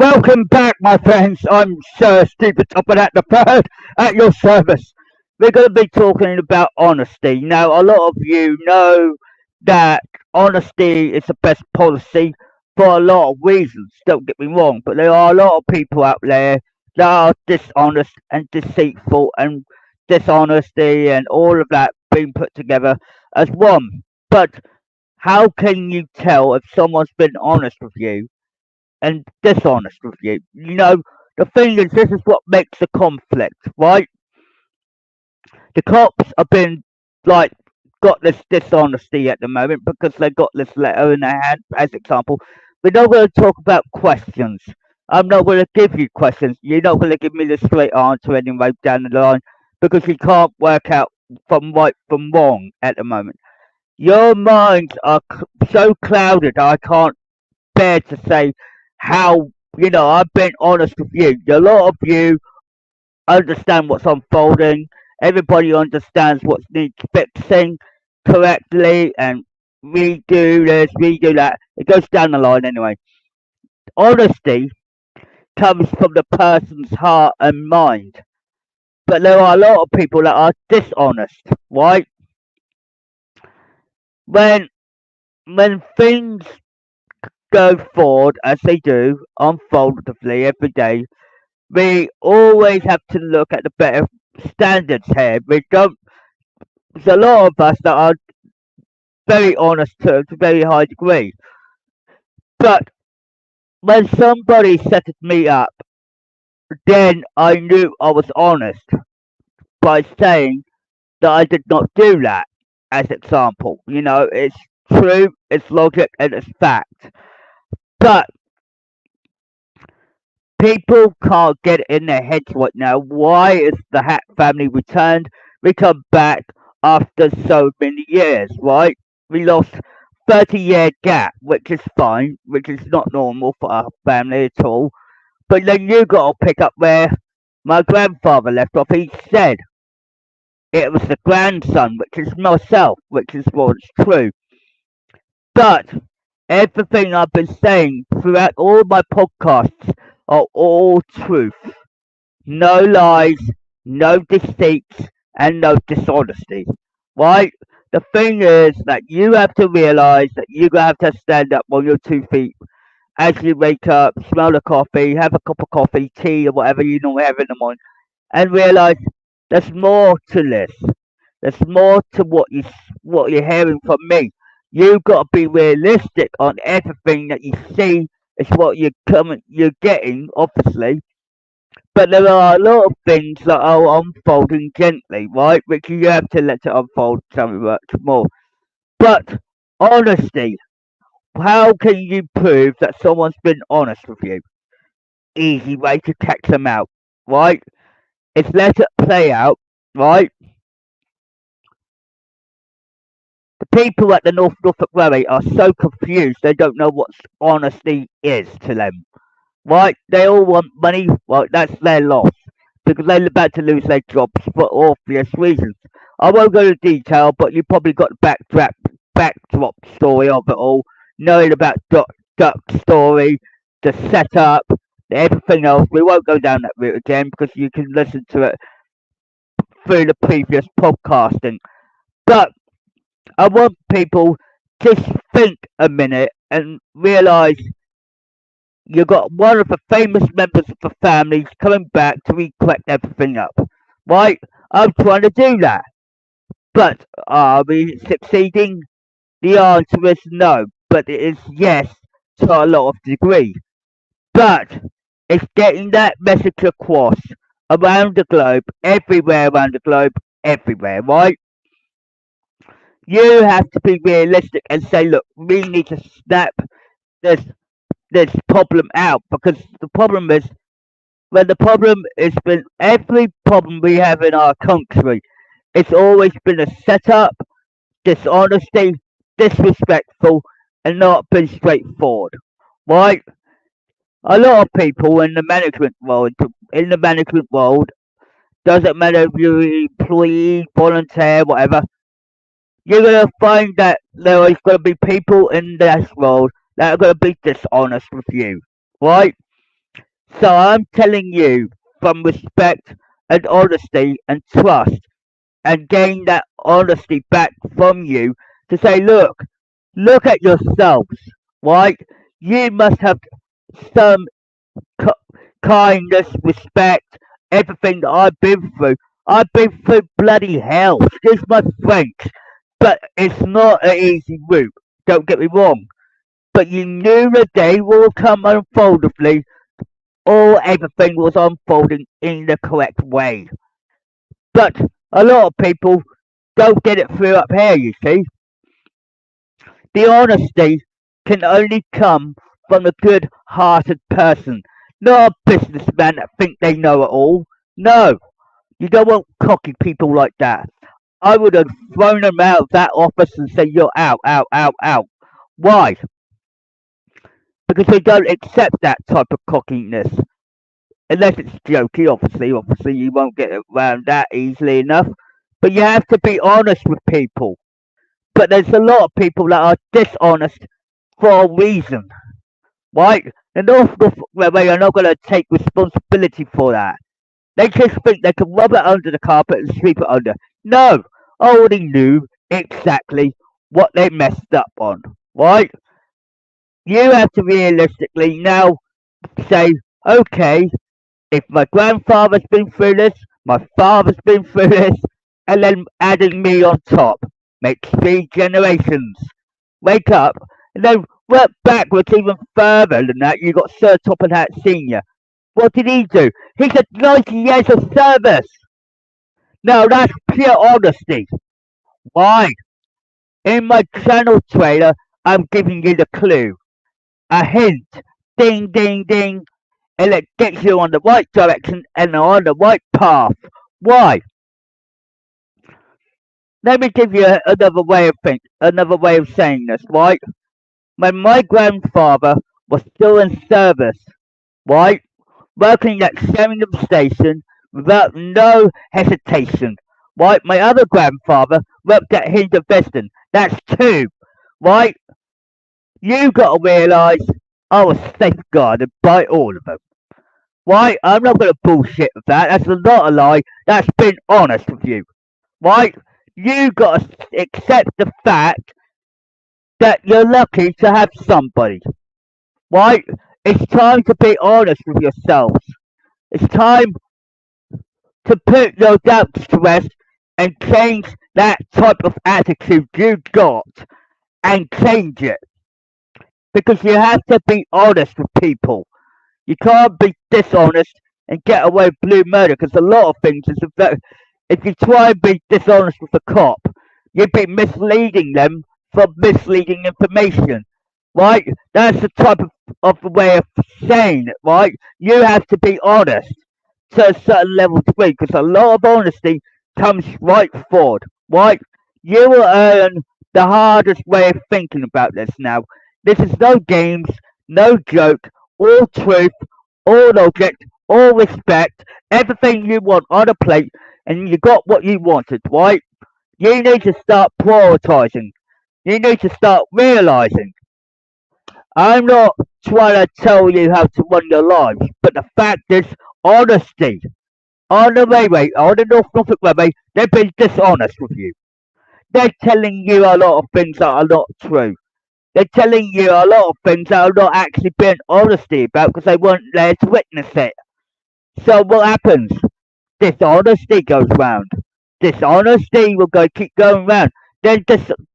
Welcome back, my friends. I'm Sir Stupid Top of that the third at your service. We're going to be talking about honesty. Now, a lot of you know that honesty is the best policy for a lot of reasons. Don't get me wrong, but there are a lot of people out there that are dishonest and deceitful, and dishonesty and all of that being put together as one. But how can you tell if someone's been honest with you and dishonest with you? The thing is, this is what makes the conflict, right? The cops have been like got this dishonesty at the moment because they got this letter in their hand, as example. We're not going to talk about questions. I'm not going to give you questions. You're not going to give me the straight answer anyway down the line because you can't work out from right from wrong at the moment. Your minds are so clouded. I can't bear to say how I've been honest with you. A lot of you understand what's unfolding. Everybody understands what needs fixing correctly, and redo this, redo that. It goes down the line anyway. Honesty comes from the person's heart and mind, but there are a lot of people that are dishonest, right? When when things go forward as they do, unfoldably every day, we always have to look at the better standards here. We don't. There's a lot of us that are very honest to a very high degree. But when somebody set me up, then I knew I was honest by saying that I did not do that. As example, it's true, it's logic, and it's fact. But people can't get it in their heads right now. Why is the Hatt family returned? We come back after so many years, right? We lost 30-year gap, which is fine, which is not normal for our family at all. But then you got to pick up where my grandfather left off. He said it was the grandson, which is myself, which is what's true. But everything I've been saying throughout all my podcasts are all truth. No lies, no deceits, and no dishonesty. Right? The thing is that you have to realize that you're going to have to stand up on your 2 feet as you wake up, smell the coffee, have a cup of coffee, tea, or whatever you normally have in the morning, and realize there's more to this. There's more to what you're hearing from me. You've got to be realistic on everything that you see. Is what you're getting, obviously. But there are a lot of things that are unfolding gently, right? Which you have to let it unfold so much more. But honesty, how can you prove that someone's been honest with you? Easy way to catch them out, right? It's let it play out, right? The people at the Norfolk Railway are so confused they don't know what honesty is to them. Right? They all want money. Right? That's their loss because they're about to lose their jobs for obvious reasons. I won't go into detail, but you probably got the backdrop story of it all, knowing about Duck story, the setup, everything else. We won't go down that route again because you can listen to it through the previous podcasting. But I want people to think a minute and realize you got one of the famous members of the family coming back to recollect everything up. Right? I'm trying to do that. But are we succeeding? The answer is no. But it is yes to a lot of degree. But it's getting that message across around the globe, everywhere around the globe, everywhere, right? You have to be realistic and say, look, we need to snap this this problem out because the problem is when the problem has been every problem we have in our country, it's always been a setup, dishonesty, disrespectful, and not been straightforward. Right? A lot of people in the management world, doesn't matter if you're an employee, volunteer, whatever, you're gonna find that there is gonna be people in this world that are gonna be dishonest with you. Right? So I'm telling you, from respect and honesty and trust, and gain that honesty back from you to say, look at yourselves, right? You must have some kindness, respect, everything that I've been through. I've been through bloody hell. Excuse my French, but it's not an easy route. Don't get me wrong. But you knew the day will come unfoldedly, or everything was unfolding in the correct way. But a lot of people don't get it through up here, you see. The honesty can only come from a good hearted person, not a businessman that think they know it all. No, you don't want cocky people like that. I would have thrown them out of that office and said, you're out, out, out, out. Why? Because they don't accept that type of cockiness. Unless it's jokey, obviously you won't get around that easily enough. But you have to be honest with people. But there's a lot of people that are dishonest for a reason, right? The Norfolk Railway are not going to take responsibility for that. They just think they can rub it under the carpet and sweep it under. No, I already knew exactly what they messed up on, right? You have to realistically now say, okay, if my grandfather's been through this, my father's been through this, and then adding me on top makes 3 generations. Wake up, and then work backwards even further than that. You got Sir Topham Hatt Senior. What did he do? He had 90 years of service. Now that's pure honesty. Why? In my channel trailer, I'm giving you the clue, a hint, ding, ding, ding, and it gets you on the right direction and on the right path. Why? Let me give you another way of saying this, right? When my grandfather was still in service, right, working at Sheringham Station without no hesitation, right? My other grandfather worked at Hinterveston. That's 2, right? You got to realise I was safeguarded by all of them. Right? I'm not going to bullshit with that. That's not a lie. That's been honest with you. Right? You got to accept the fact that you're lucky to have somebody. Right? It's time to be honest with yourselves. It's time to put your doubts to rest and change that type of attitude you got and change it. Because you have to be honest with people. You can't be dishonest and get away with blue murder because a lot of things is that if you try and be dishonest with a cop, you'd be misleading them for misleading information, right? That's the type of the way of saying it, right? You have to be honest to a certain level degree because a lot of honesty comes right forward, right? You will earn the hardest way of thinking about this now. This is no games, no joke, all truth, all logic, all respect, everything you want on a plate, and you got what you wanted, right? You need to start prioritizing. You need to start realizing. I'm not trying to tell you how to run your lives, but the fact is, honesty. On the railway, on the Norfolk Railway, they've been dishonest with you. They're telling you a lot of things that are not true. They're telling you a lot of things that are not actually being honesty about because they weren't there to witness it. So what happens? Dishonesty goes round. Dishonesty will keep going round. Then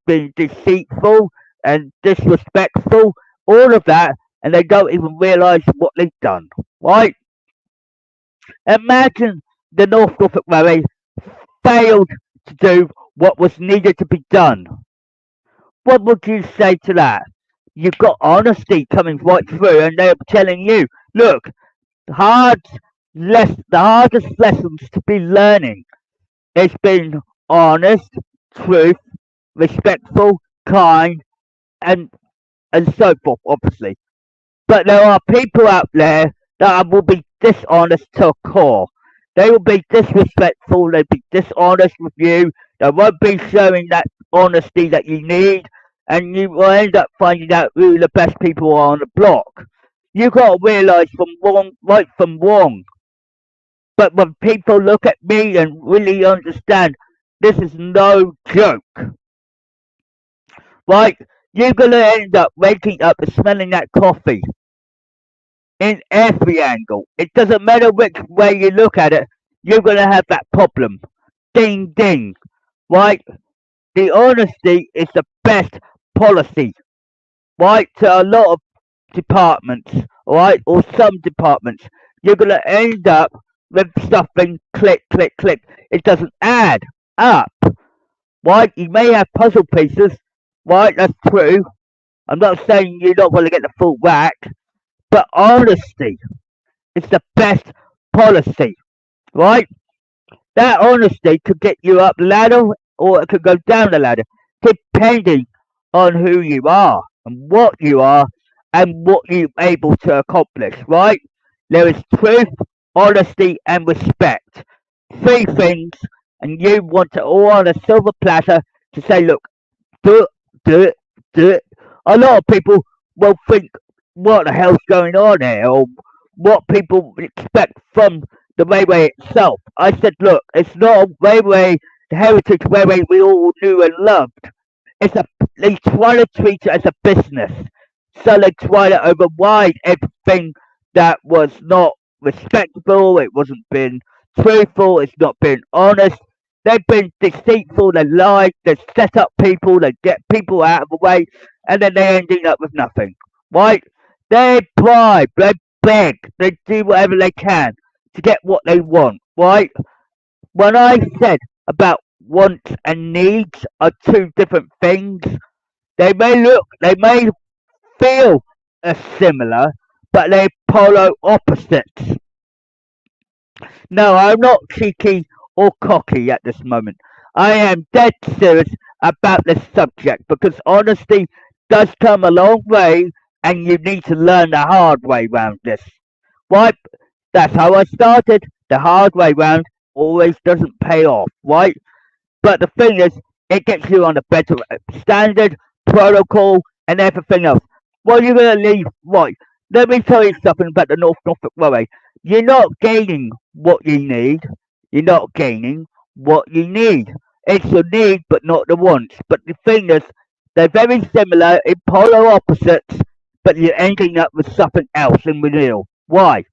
being deceitful and disrespectful, all of that, and they don't even realise what they've done. Right? Imagine the North Norfolk Railway failed to do what was needed to be done. What would you say to that? You've got honesty coming right through, and they're telling you, look, hard the hardest lessons to be learning is being honest, truth, respectful, kind, and so forth, obviously. But there are people out there that will be dishonest to a core. They will be disrespectful, they'll be dishonest with you, they won't be showing that honesty that you need, and you will end up finding out who the best people are on the block. You gotta realise from wrong, right from wrong. But when people look at me and really understand this is no joke, right? You're gonna end up waking up and smelling that coffee in every angle. It doesn't matter which way you look at it, you're gonna have that problem. Ding ding, right? The honesty is the best policy, right? To a lot of departments, right? Or some departments, you're gonna end up with something click, click, click. It doesn't add up, right? You may have puzzle pieces, right? That's true. I'm not saying you're not gonna get the full whack, but honesty is the best policy, right? That honesty could get you up the ladder or it could go down the ladder, depending on who you are and what you're able to accomplish, right? There is truth, honesty, and respect. Three things, and you want it all on a silver platter to say, look, do it, do it, do it. A lot of people will think, what the hell's going on here? Or what people expect from the railway itself. I said, look, it's not a railway, the heritage railway we all knew and loved. It's a, they try to treat it as a business. So they try to override everything that was not respectable, it wasn't being truthful, it's not being honest. They've been deceitful, they lie, they set up people, they get people out of the way, and then they're ending up with nothing. Right? They bribe, they beg, they do whatever they can to get what they want. Right? When I said about wants and needs are two different things, they may feel similar, but they're polar opposites. No, I'm not cheeky or cocky at this moment. I am dead serious about this subject because honesty does come a long way and you need to learn the hard way round this. Right? That's how I started. The hard way round always doesn't pay off, right? But the thing is, it gets you on a better standard, protocol, and everything else. Well, you're going to leave, right? Let me tell you something about the Norfolk Railway. You're not gaining what you need. You're not gaining what you need. It's your need, but not the wants. But the thing is, they're very similar in polar opposites, but you're ending up with something else in the middle. Why?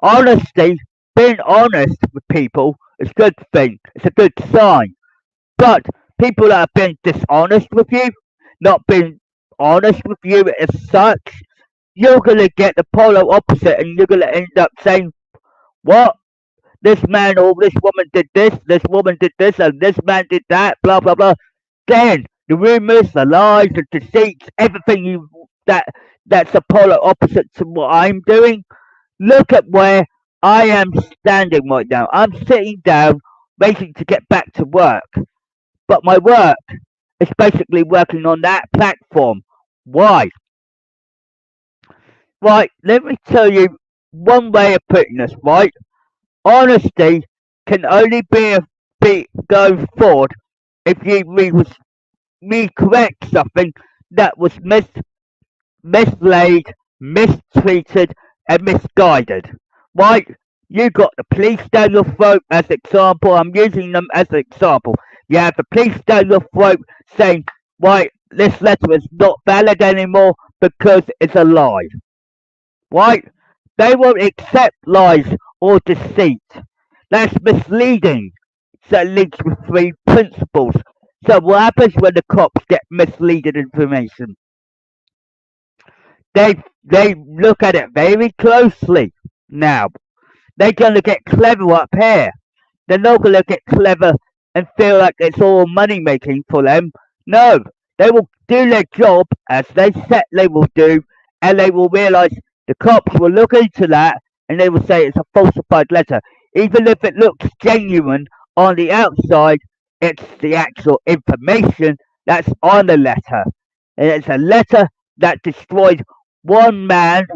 Honesty, being honest with people is a good thing. It's a good sign. But people that have been dishonest with you, not being honest with you as such, you're gonna get the polar opposite, and you're gonna end up saying, "What? This man or this woman did this woman did this, and this man did that." Blah blah blah. Then the rumors, the lies, the deceits, everything that that's the polar opposite to what I'm doing. Look at where I am standing right now. I'm sitting down, waiting to get back to work. But my work is basically working on that platform. Why? Right, let me tell you one way of putting this, right? Honesty can only be going forward if you correct something that was mislaid, mistreated, and misguided. Right? You got the police down your throat as example. I'm using them as an example. You have the police down your throat saying, right, this letter is not valid anymore because it's a lie. Right? They won't accept lies or deceit. That's misleading. So it leads with three principles. So what happens when the cops get misleading information? They look at it very closely. Now they're gonna get clever up here. They're not gonna get clever and feel like it's all money making for them. No, they will do their job as they said they will do, and they will realise the cops will look into that and they will say it's a falsified letter. Even if it looks genuine on the outside, it's the actual information that's on the letter. And it's a letter that destroyed one man's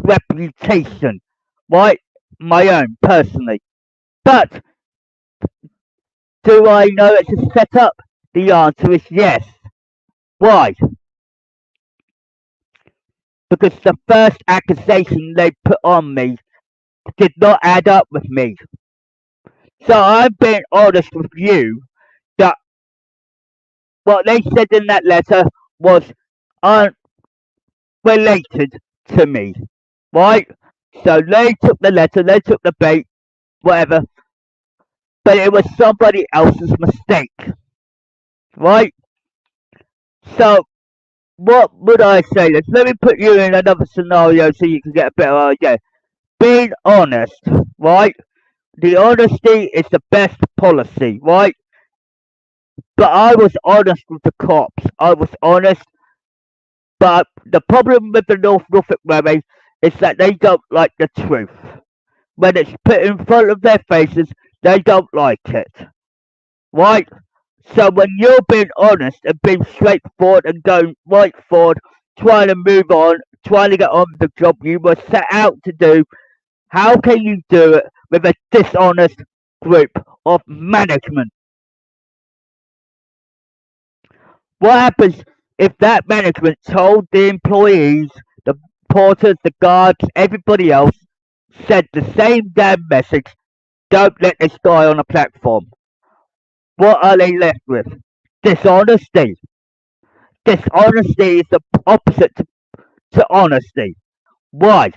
reputation, right? My own, personally. But do I know it's a setup? The answer is yes. Why? because the first accusation they put on me did not add up with me. So I'm being honest with you that what they said in that letter was unrelated to me, right? So they took the letter, they took the bait, whatever, but it was somebody else's mistake, right? So what would I say? Let me put you in another scenario so you can get a better idea. Being honest, right? The honesty is the best policy, right? But I was honest with the cops. I was honest, but the problem with the North Norfolk Railway is that they don't like the truth. When it's put in front of their faces, they don't like it, right? So when you're being honest and being straightforward and going right forward, trying to move on, trying to get on with the job you were set out to do, how can you do it with a dishonest group of management? What happens if that management told the employees, the porters, the guards, everybody else, said the same damn message, don't let this guy on the platform? What are they left with? Dishonesty. Dishonesty is the opposite to honesty. Why?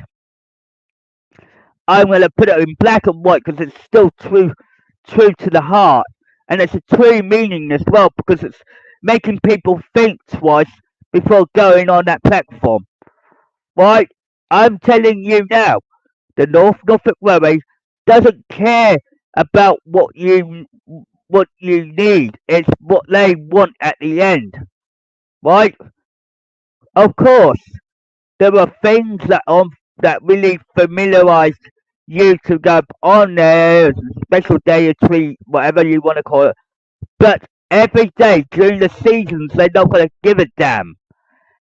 I'm going to put it in black and white because it's still true to the heart. And it's a true meaning as well because it's making people think twice before going on that platform. Right? I'm telling you now, the North Norfolk Railway doesn't care about what you need. It's what they want at the end. Right? Of course, there were things that really familiarised you to go on there, special day or treat, whatever you want to call it. But every day during the seasons, they're not going to give a damn.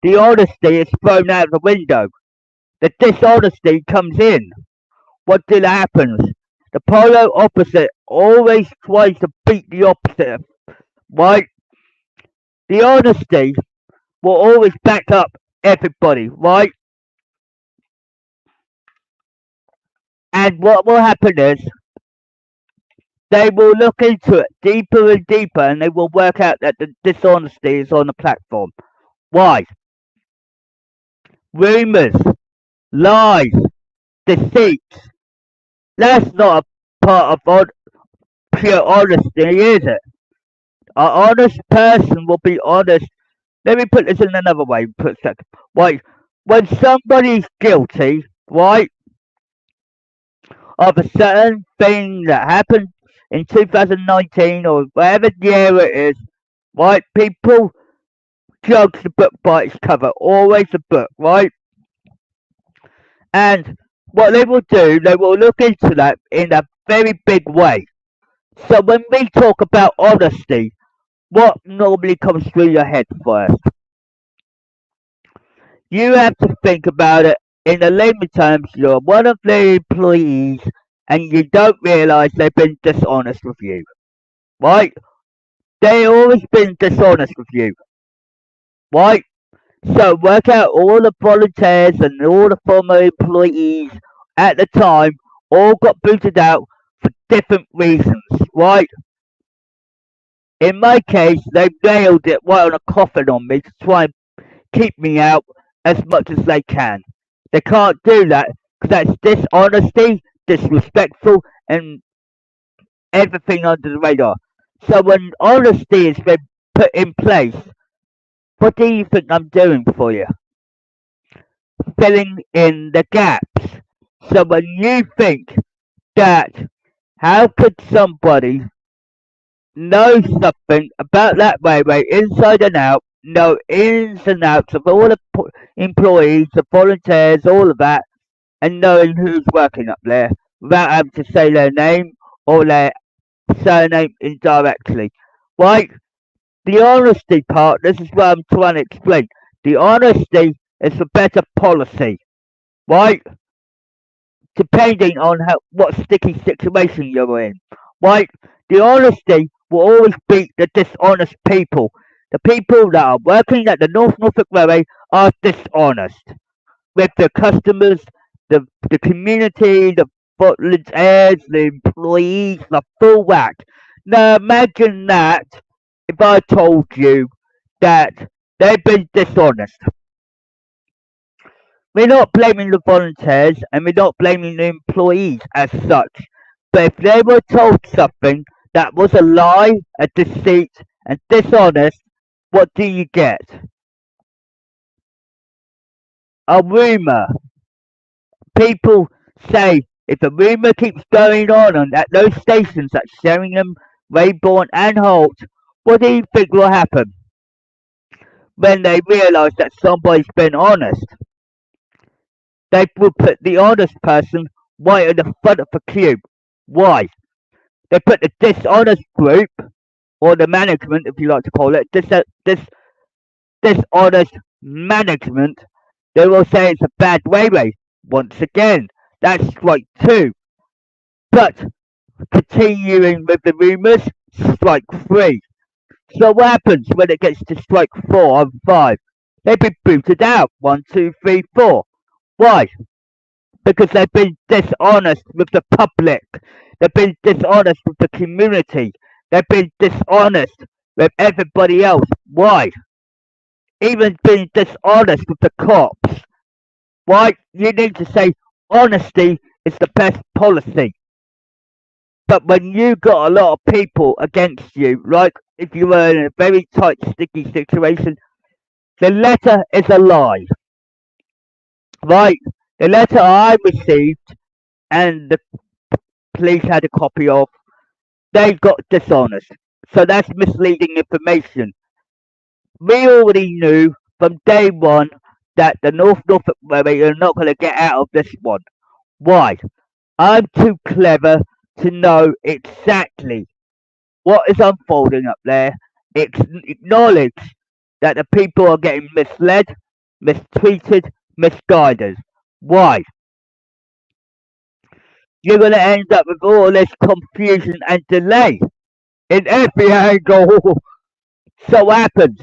The honesty is thrown out the window. The dishonesty comes in. What then happens? The polar opposite always tries to beat the opposite, right? The honesty will always back up everybody, right? And what will happen is they will look into it deeper and deeper and they will work out that the dishonesty is on the platform. Why? Rumours, lies, deceits. That's not a part of pure honesty, is it? An honest person will be honest. Let me put this in another way. Right? When somebody's guilty, right, of a certain thing that happened in 2019 or whatever year it is, right, people judge the book by its cover. Always the book, right? And what they will do, they will look into that in a very big way. So when we talk about honesty, what normally comes through your head first? You have to think about it in the layman terms. You're one of the employees and you don't realise they've been dishonest with you, right? They always been dishonest with you, right? So work out all the volunteers and all the former employees at the time all got booted out for different reasons, right? In my case, they nailed it right on a coffin on me to try and keep me out as much as they can. They can't do that because that's dishonesty, disrespectful, and everything under the radar. So when honesty has been put in place, what do you think I'm doing for you? Filling in the gaps. So when you think that how could somebody know something about that railway inside and out, know ins and outs of all the employees, the volunteers, all of that, and knowing who's working up there without having to say their name or their surname indirectly. Right? The honesty part, this is what I'm trying to explain. The honesty is a better policy, right? Depending on what sticky situation you're in, right? The honesty will always beat the dishonest people. The people that are working at the North Norfolk Railway are dishonest. with the customers, the community, the volunteers, the employees, the full whack. Now imagine that if I told you that they've been dishonest. We're not blaming the volunteers and we're not blaming the employees as such. But if they were told something that was a lie, a deceit, and dishonest, what do you get? A rumour. People say if a rumour keeps going on at those stations at Sheringham, Rayborn, and Holt, what do you think will happen when they realise that somebody's been honest? They will put the honest person right at the front of the queue. Why? They put the dishonest group, or the management, if you like to call it, dishonest management. They will say it's a bad way. Once again, that's strike two. But continuing with the rumours, strike three. So what happens when it gets to strike 4 and 5? They've been booted out. 1, 2, 3, 4. Why? Because they've been dishonest with the public. They've been dishonest with the community. They've been dishonest with everybody else. Why? Even being dishonest with the cops. Why? You need to say honesty is the best policy. But when you got a lot of people against you, like if you were in a very tight, sticky situation, the letter is a lie. Right? The letter I received and the police had a copy of, they got dishonest. So that's misleading information. We already knew from day one that the North Norfolk Railway are not going to get out of this one. Why? I'm too clever to know exactly what is unfolding up there. Acknowledge that the people are getting misled, mistreated, misguided. Why? You're going to end up with all this confusion and delay in every angle. So what happens?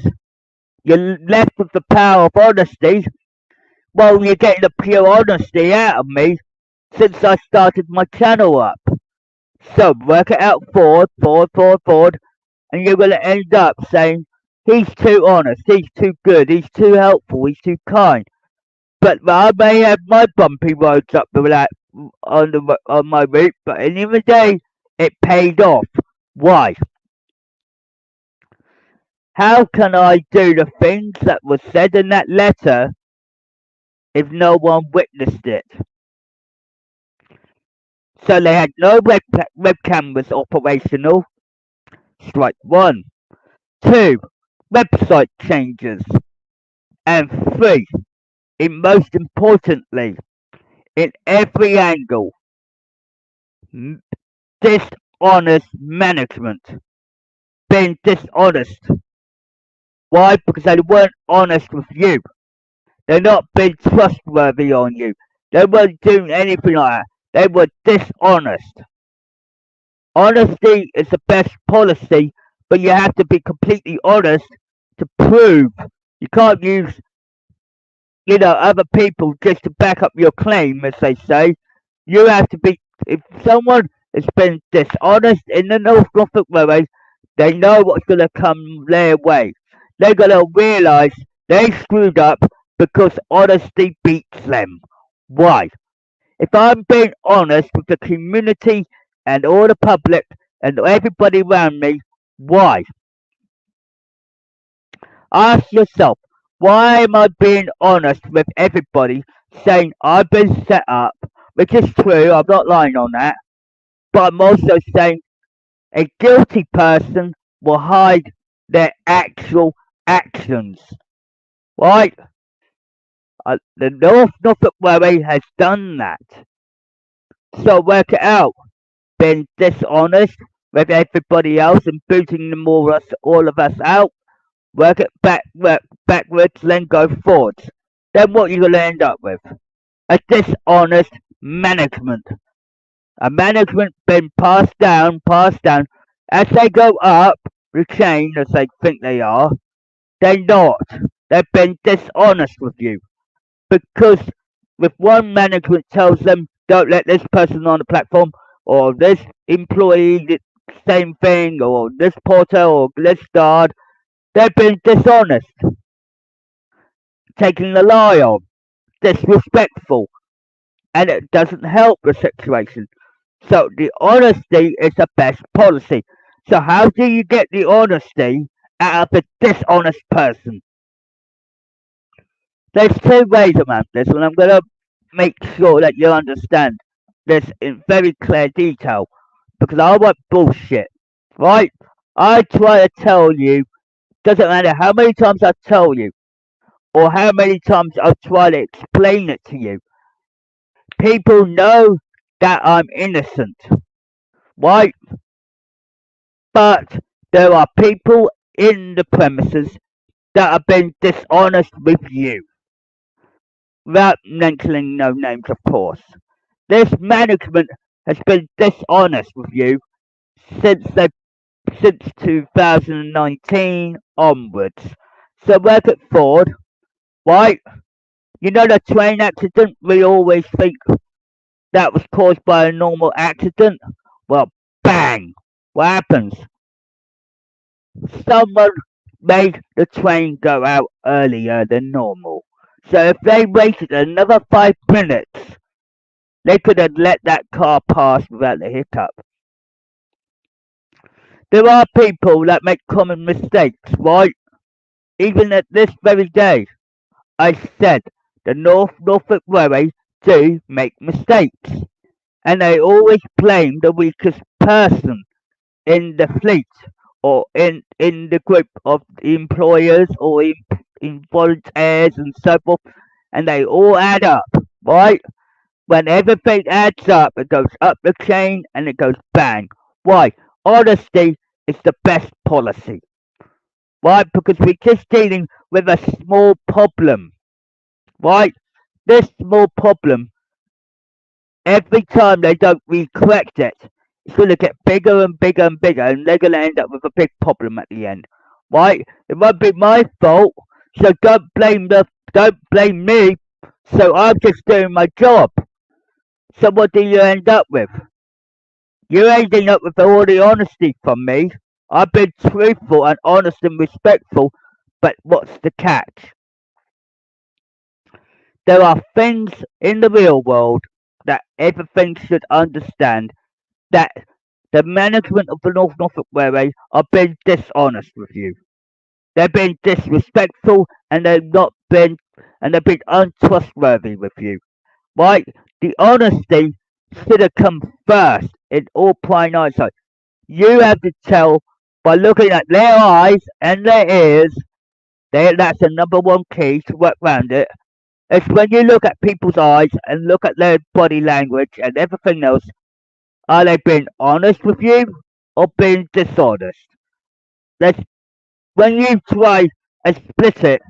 You're left with the power of honesty. Well, you're getting the pure honesty out of me since I started my channel up. So work it out forward, and you're going to end up saying, he's too honest, he's too good, he's too helpful, he's too kind. But I may have my bumpy roads up with that on my route, but at the end of the day, it paid off. Why? How can I do the things that were said in that letter if no one witnessed it? So they had no webcam was operational. Strike one. 2. Website changes. And 3. And most importantly, in every angle, dishonest management. Being dishonest. Why? Because they weren't honest with you. They're not being trustworthy on you. They weren't doing anything like that. They were dishonest. Honesty is the best policy, but you have to be completely honest to prove. You can't use, other people just to back up your claim, as they say. You have to be, if someone has been dishonest in the North Norfolk Railway, they know what's going to come their way. They're going to realise they screwed up because honesty beats them. Why? If I'm being honest with the community and all the public and everybody around me, why? Ask yourself, why am I being honest with everybody, saying I've been set up, which is true, I'm not lying on that, but I'm also saying a guilty person will hide their actual actions. Right? The North Norfolk Railway has done that. So work it out. Being dishonest with everybody else and booting all of us out. Work it backwards, then go forwards. Then what you're going to end up with? A dishonest management. A management been passed down. As they go up the chain, as they think they are, they're not. They've been dishonest with you. Because If one management tells them, don't let this person on the platform, or this employee did the same thing, or this porter, or this guard, they're being dishonest, taking the lie on, disrespectful, and it doesn't help the situation. So the honesty is the best policy. So how do you get the honesty out of a dishonest person? There's two ways around this, and I'm going to make sure that you understand this in very clear detail because I want bullshit, right? I try to tell you, doesn't matter how many times I tell you or how many times I try to explain it to you. People know that I'm innocent, right? But there are people in the premises that have been dishonest with you, without mentioning no names, of course. This management has been dishonest with you since they since 2019 onwards. So work it forward, right? You know the train accident we always think that was caused by a normal accident? Well, bang! What happens? Someone made the train go out earlier than normal. So if they waited another 5 minutes, they could have let that car pass without a hiccup. There are people that make common mistakes, right? Even at this very day, I said the Norfolk Railway do make mistakes, and they always blame the weakest person in the fleet or in the group of employers or in volunteers and so forth, and they all add up, right? When everything adds up, it goes up the chain and it goes bang. Why? Honesty is the best policy. Why? Because we're just dealing with a small problem, right? This small problem, every time they don't correct it, it's going to get bigger and bigger and bigger, and they're going to end up with a big problem at the end, right? It won't be my fault, so don't blame me. So I'm just doing my job. So what do you end up with? You're ending up with all the honesty from me. I've been truthful and honest and respectful, but what's the catch? There are things in the real world that everything should understand that the management of the North Norfolk Railway are being dishonest with you. They're being disrespectful and they've been untrustworthy with you. Right? The honesty should have come first in all prime eyesight. You have to tell by looking at their eyes and their ears. That's the number one key to work around it. It's when you look at people's eyes and look at their body language and everything else. Are they being honest with you or being dishonest? That's when you try and split it.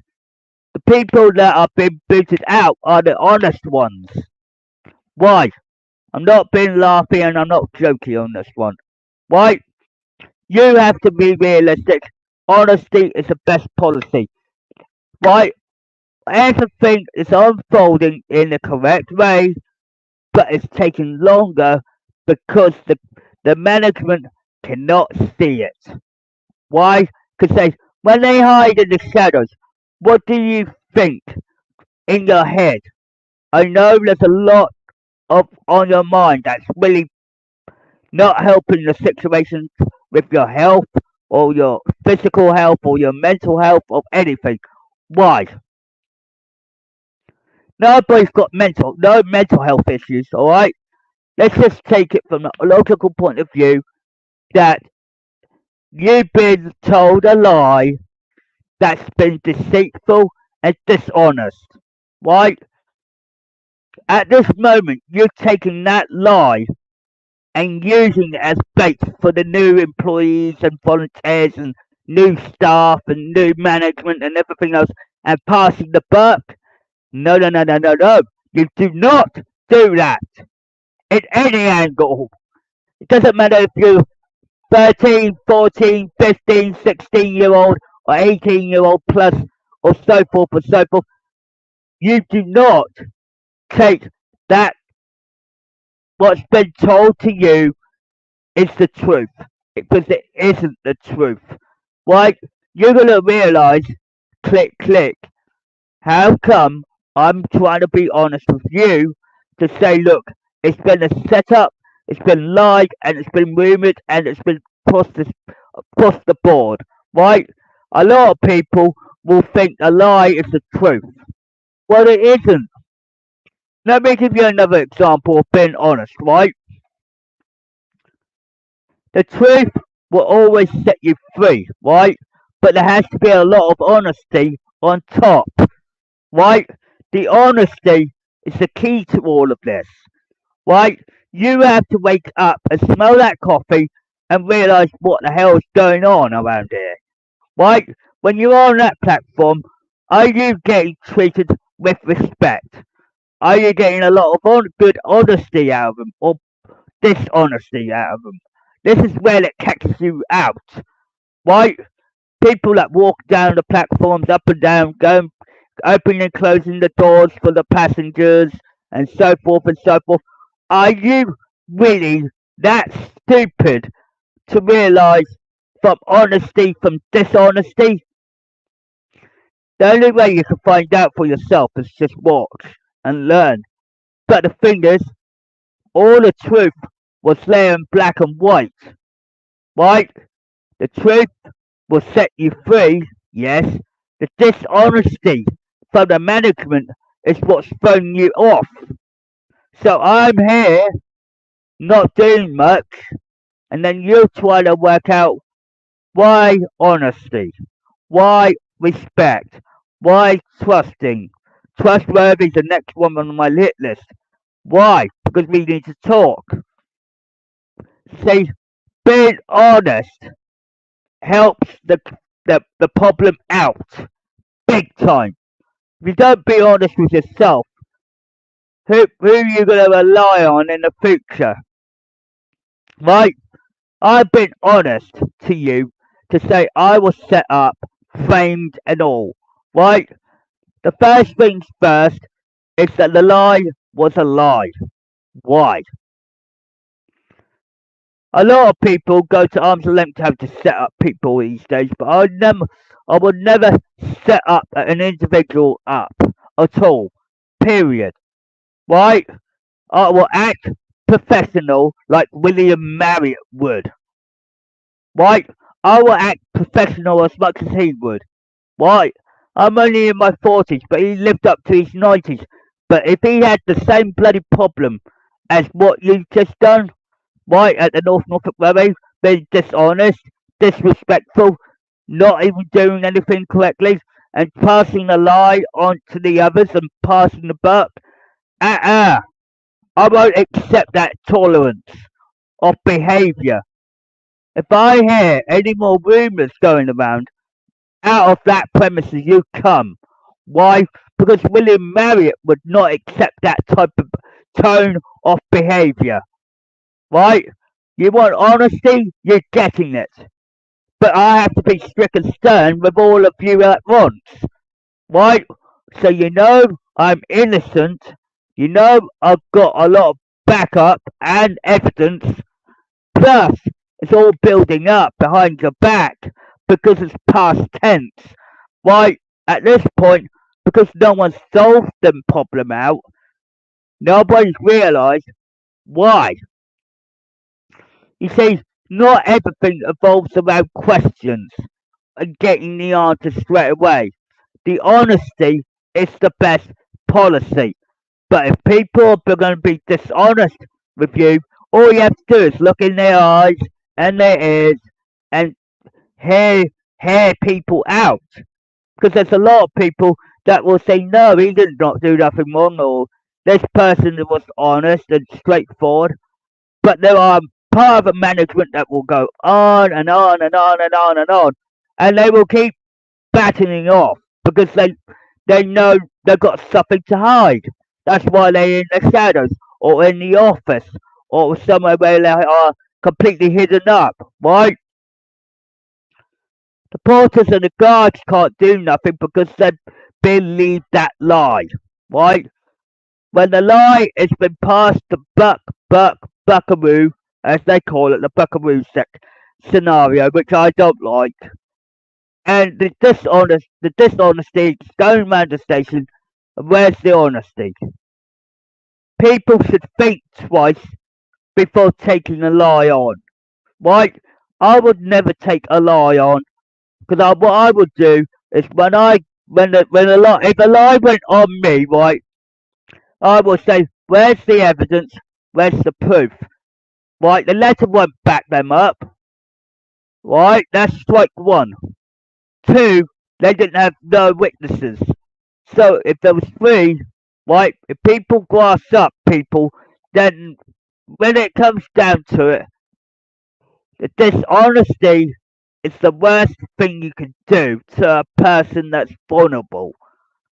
The people that are being booted out are the honest ones. Why? I'm not being laughing and I'm not joking on this one. Why? You have to be realistic. Honesty is the best policy. Why? Everything is unfolding in the correct way, but it's taking longer because the management cannot see it. Why? Because when they hide in the shadows, what do you think in your head? I know there's a lot of on your mind that's really not helping the situation with your health or your physical health or your mental health or anything. Why? Nobody's got no mental health issues, alright? Let's just take it from a logical point of view that you've been told a lie that's been deceitful and dishonest, right? At this moment, you're taking that lie and using it as bait for the new employees and volunteers and new staff and new management and everything else and passing the buck. No, no, no, no, no, no. You do not do that in any angle. It doesn't matter if you're 13, 14, 15, 16-year old or 18-year old plus or so forth and so forth. You do not take that what's been told to you is the truth, because it isn't the truth. Right? You're gonna realize, click, click, how come I'm trying to be honest with you to say, look, it's been a setup, it's been lied, and it's been rumoured, and it's been across the board, right? A lot of people will think a lie is the truth. Well, it isn't. Let me give you another example of being honest, right? The truth will always set you free, right? But there has to be a lot of honesty on top, right? The honesty is the key to all of this, right? You have to wake up and smell that coffee and realise what the hell is going on around here, right? When you're on that platform, are you getting treated with respect? Are you getting a lot of good honesty out of them or dishonesty out of them? This is where it catches you out, right? People that walk down the platforms up and down, going opening and closing the doors for the passengers and so forth and so forth. Are you really that stupid to realise from honesty from dishonesty? The only way you can find out for yourself is just watch and learn. But the thing is, all the truth was there in black and white, right? The truth will set you free, yes. The dishonesty from the management is what's throwing you off. So I'm here not doing much, and then you try to work out why honesty, why respect, why trusting. Trustworthy is the next one on my hit list. Why? Because we need to talk. See, being honest helps the problem out big time. If you don't be honest with yourself, who are you going to rely on in the future? Right? I've been honest to you to say I was set up, framed and all. Right? The first things first is that the lie was a lie. Why? A lot of people go to arm's length to have to set up people these days, but I would never set up an individual up at all. Period. Right? I will act professional like William Marriott would. Right? I will act professional as much as he would. Right? I'm only in my 40s, but he lived up to his 90s. But if he had the same bloody problem as what you've just done, right, at the Norfolk Railway, being dishonest, disrespectful, not even doing anything correctly, and passing a lie on to the others and passing the buck, uh-uh. I won't accept that tolerance of behaviour. If I hear any more rumours going around, out of that premises you come. Why? Because William Marriott would not accept that type of tone of behaviour. Right? You want honesty? You're getting it. But I have to be strict and stern with all of you at once. Right? So you know I'm innocent. You know I've got a lot of backup and evidence. Plus, it's all building up behind your back because it's past tense. Right? At this point, because no one's solved the problem out, nobody's realised why. You see, not everything evolves around questions and getting the answer straight away. The honesty is the best policy. But if people are going to be dishonest with you, all you have to do is look in their eyes and their ears and hear people out. Because there's a lot of people that will say, no, he did not do nothing wrong, or this person was honest and straightforward. But there are part of the management that will go on and on and on and on and on. And they will keep battening off because they know they've got something to hide. That's why they're in the shadows or in the office or somewhere where they are completely hidden up, right? The porters and the guards can't do nothing because they believe that lie, right? When the lie has been passed to buckaroo, as they call it, the buckaroo scenario, which I don't like, and the dishonesty going around the station, where's the honesty? People should think twice before taking a lie on, right? I would never take a lie on, because what I would do is when a lie, if a lie went on me, right, I will say, where's the evidence? Where's the proof? Right, the letter won't back them up. Right, that's strike one. Two, they didn't have no witnesses. So if there was three, right, if people glass up people, then when it comes down to it, the dishonesty is the worst thing you can do to a person that's vulnerable.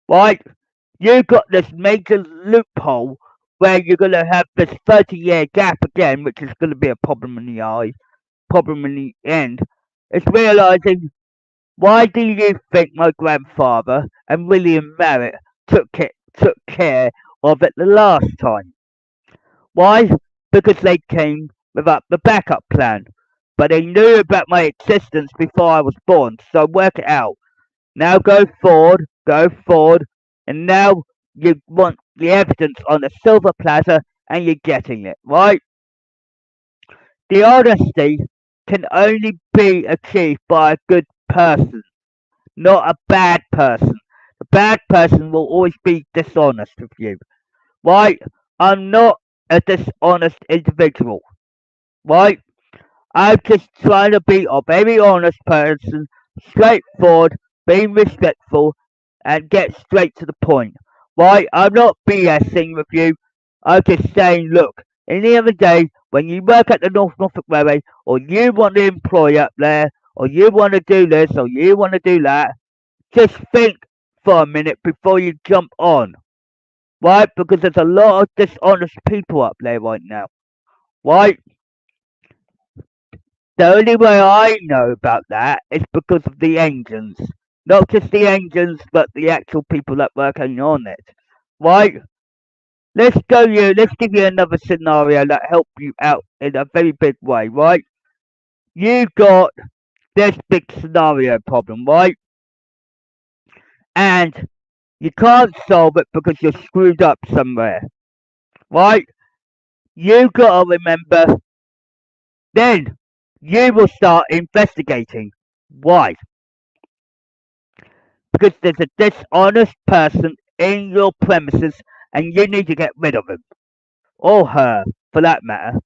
Right? You got this major loophole where you're gonna have this 30-year gap again, which is gonna be a problem in the problem in the end. It's realizing, why do you think my grandfather and William Merritt took care of it the last time? Why? Because they came without the backup plan. But they knew about my existence before I was born, so work it out. Now go forward, and now you want the evidence on a silver platter and you're getting it, right? The honesty can only be achieved by a good person, not a bad person. A bad person will always be dishonest with you, right? I'm not a dishonest individual, right? I'm just trying to be a very honest person, straightforward, being respectful, and get straight to the point. Right? I'm not BSing with you. I'm just saying, look, in the other day, when you work at the Norfolk Railway, or you want to employ up there, or you want to do this, or you want to do that, just think for a minute before you jump on. Right? Because there's a lot of dishonest people up there right now. Right? The only way I know about that is because of the engines. Not just the engines, but the actual people that working on it. Right? Let's give you another scenario that help you out in a very big way, right? You got this big scenario problem, right? And you can't solve it because you're screwed up somewhere, right? You gotta remember, then you will start investigating. Why? Because there's a dishonest person in your premises and you need to get rid of him. Or her, for that matter.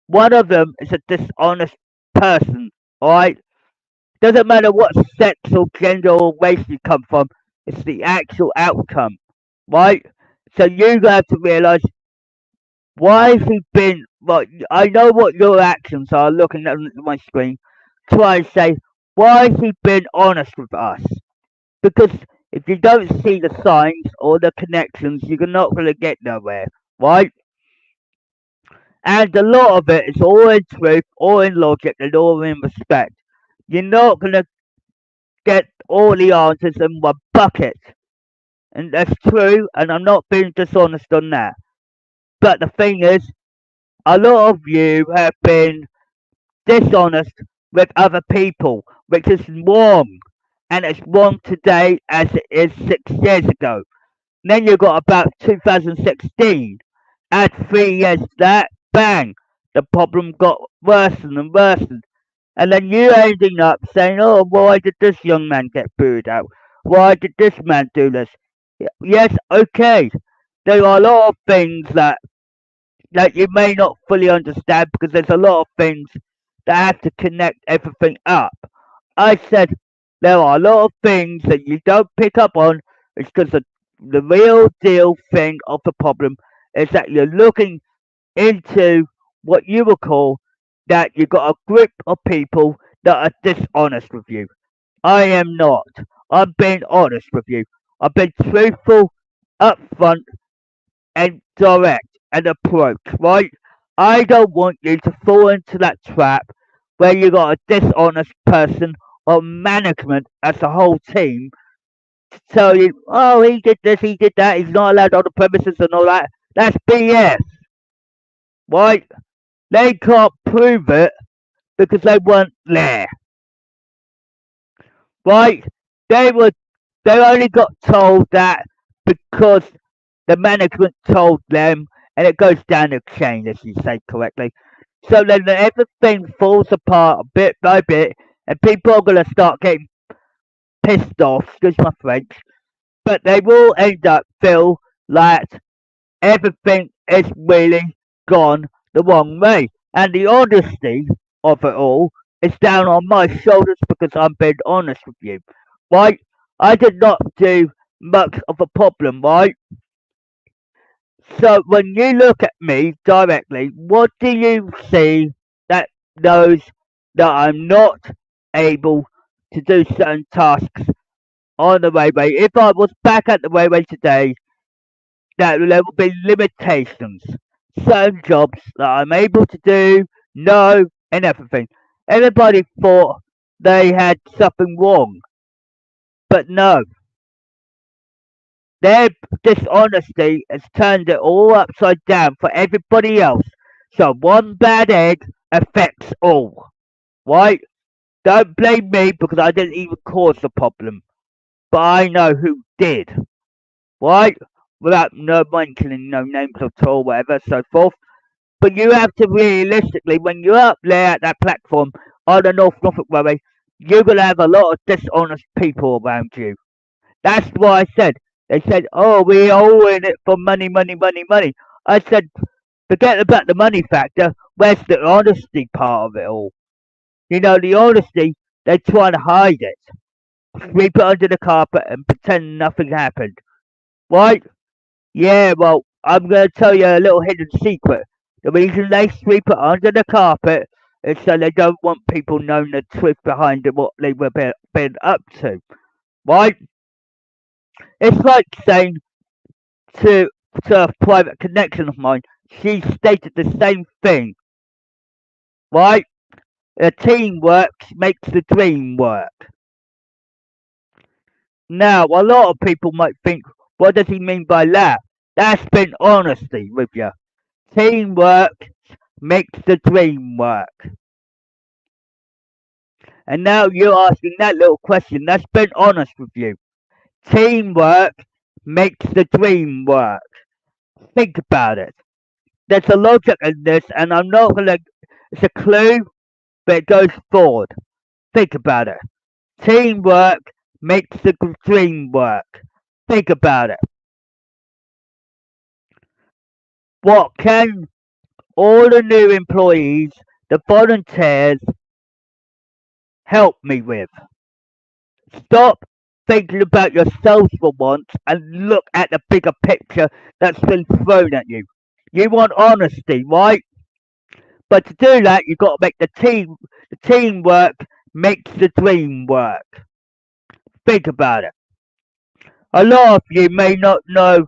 One of them is a dishonest person, alright? Doesn't matter what sex or gender or race you come from, it's the actual outcome, right? So you have to realise, why has he been, well, I know what your actions are looking at my screen, try and say, why has he been honest with us? Because if you don't see the signs or the connections, you're not going to get nowhere, right? And a lot of it is all in truth, all in logic, and all in respect. You're not going to get all the answers in one bucket. And that's true, and I'm not being dishonest on that. But the thing is, a lot of you have been dishonest with other people, which is wrong. And it's wrong today as it is 6 years ago. Then you got about 2016. Add 3 years to that, bang, the problem got worse and worse. And then you ending up saying, oh, why did this young man get booed out? Why did this man do this? Yes, okay. There are a lot of things that you may not fully understand because there's a lot of things that have to connect everything up. I said there are a lot of things that you don't pick up on. It's because the real deal thing of the problem is that you're looking into what you would call that you've got a group of people that are dishonest with you. I am not. I'm being honest with you. I've been truthful, upfront, and direct and approach, right? I don't want you to fall into that trap where you got a dishonest person or management as a whole team to tell you, oh, he did this, he did that, he's not allowed on the premises and all that. That's BS, right? They can't prove it because they weren't there, right? They were, they only got told that because the management told them, and it goes down the chain, as you say correctly. So then everything falls apart bit by bit, and people are going to start getting pissed off, excuse my French, but they will end up feel like everything is really gone the wrong way. And the honesty of it all is down on my shoulders because I'm being honest with you. Right? I did not do much of a problem, right? So when you look at me directly, what do you see that knows that I'm not able to do certain tasks on the railway? If I was back at the railway today, that there will be limitations. Certain jobs that I'm able to do, no, and everything. Everybody thought they had something wrong, but no. Their dishonesty has turned it all upside down for everybody else. So one bad egg affects all. Right? Don't blame me because I didn't even cause the problem. But I know who did. Right? Without no mentioning no names at all, whatever, so forth. But you have to realistically, when you're up there at that platform on the Norfolk Railway, you're going to have a lot of dishonest people around you. That's why I said, they said, oh, we're all in it for money, money, money, money. I said, forget about the money factor. Where's the honesty part of it all? You know, the honesty, they're trying to hide it. Sweep it under the carpet and pretend nothing happened. Right? Yeah, well, I'm going to tell you a little hidden secret. The reason they sweep it under the carpet is so they don't want people knowing the truth behind what they were been up to. Right? It's like saying to, to a private connection of mine, she stated the same thing. Right? The teamwork makes the dream work. Now, a lot of people might think, what does he mean by that? That's been honesty with you. Teamwork makes the dream work. And now you're asking that little question. That's been honest with you. Teamwork makes the dream work. Think about it. There's a logic in this, and I'm not gonna. It's a clue, but it goes forward. Think about it. Teamwork makes the dream work. Think about it. What can all the new employees, the volunteers, help me with? Stop thinking about yourselves for once and look at the bigger picture that's been thrown at you. You want honesty, right? But to do that, you've got to make the teamwork makes the dream work. Think about it. A lot of you may not know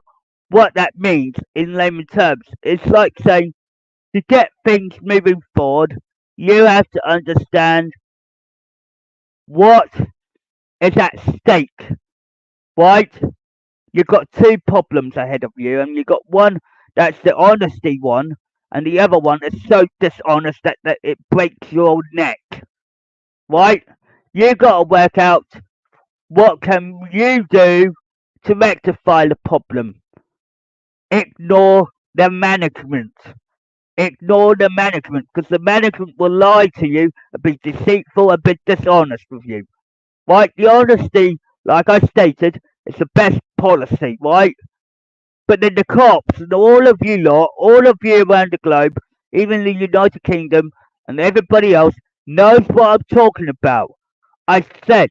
what that means in layman terms. It's like saying to get things moving forward, you have to understand what is at stake, right? You've got two problems ahead of you, and you've got one that's the honesty one, and the other one is so dishonest that it breaks your neck, right? You got to work out what can you do to rectify the problem. Ignore the management. Ignore the management because the management will lie to you and be deceitful and be dishonest with you. Right? The honesty, like I stated, is the best policy, right? But then the cops and all of you lot, all of you around the globe, even the United Kingdom and everybody else knows what I'm talking about. I said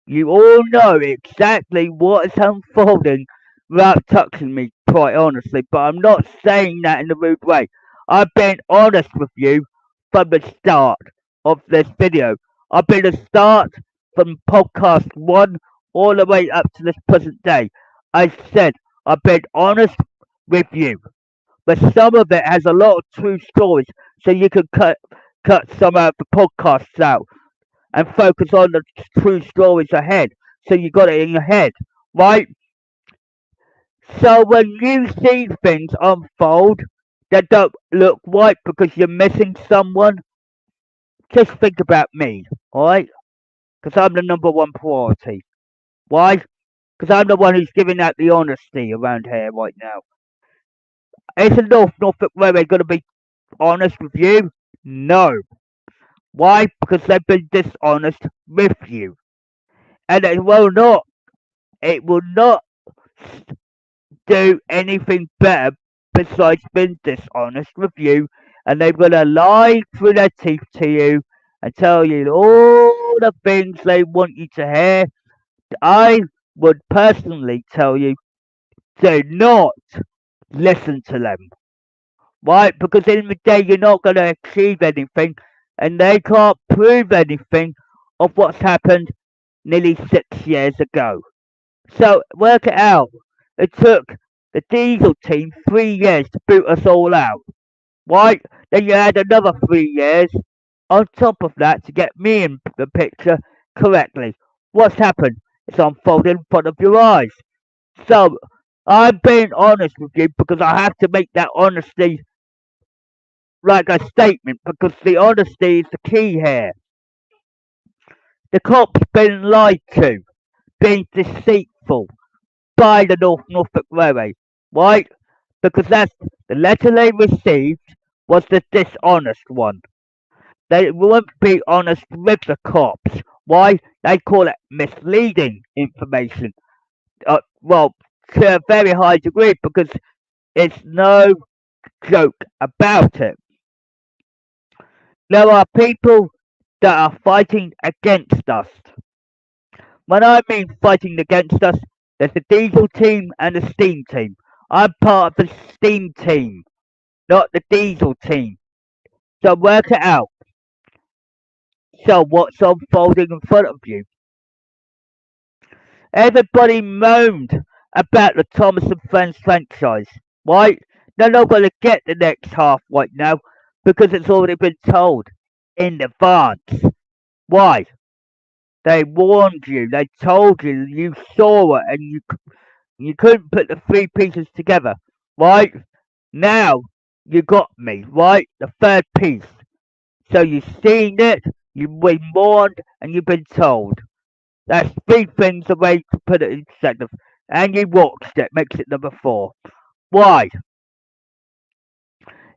you all know exactly what is unfolding without touching me, quite honestly, but I'm not saying that in a rude way. I've been honest with you from the start of this video. I've been a start from podcast one all the way up to this present day. I said I've been honest with you, but some of it has a lot of true stories, so you can cut some of the podcasts out and focus on the true stories ahead. So you got it in your head. right? So when you see things unfold that don't look right because you're missing someone, just think about me, alright? Because I'm the number one priority. Why? Because I'm the one who's giving out the honesty around here right now. Is the Norfolk Railway going to be honest with you? No. Why? Because they've been dishonest with you. And it will not do anything better besides being dishonest with you. And they're going to lie through their teeth to you and tell you all the things they want you to hear. I would personally tell you, do not listen to them. Right? Because in the day, you're not going to achieve anything, and they can't prove anything of what's happened nearly 6 years ago. So work it out. It took the diesel team 3 years to boot us all out. Right? Then you had another 3 years on top of that to get me in the picture correctly. What's happened? It's unfolded in front of your eyes. So I'm being honest with you because I have to make that honesty like a statement because the honesty is the key here. The cop's been lied to, being deceitful by the Norfolk Railway, right? Because that's the letter they received was the dishonest one. They won't be honest with the cops. Why? They call it misleading information. Well, to a very high degree because it's no joke about it. There are people that are fighting against us. When I mean fighting against us, there's the diesel team and the steam team. I'm part of the steam team, not the diesel team. So work it out. So what's unfolding in front of you? Everybody moaned about the Thomas and Friends franchise, right? They're not going to get the next half right now because it's already been told in advance. Why? They warned you. They told you. You saw it, and you couldn't put the three pieces together, right? Now you got me, right? The third piece. So you've seen it, you've been warned, and you've been told. That's three things the way to put it in perspective. And you watched it, makes it number four. Why?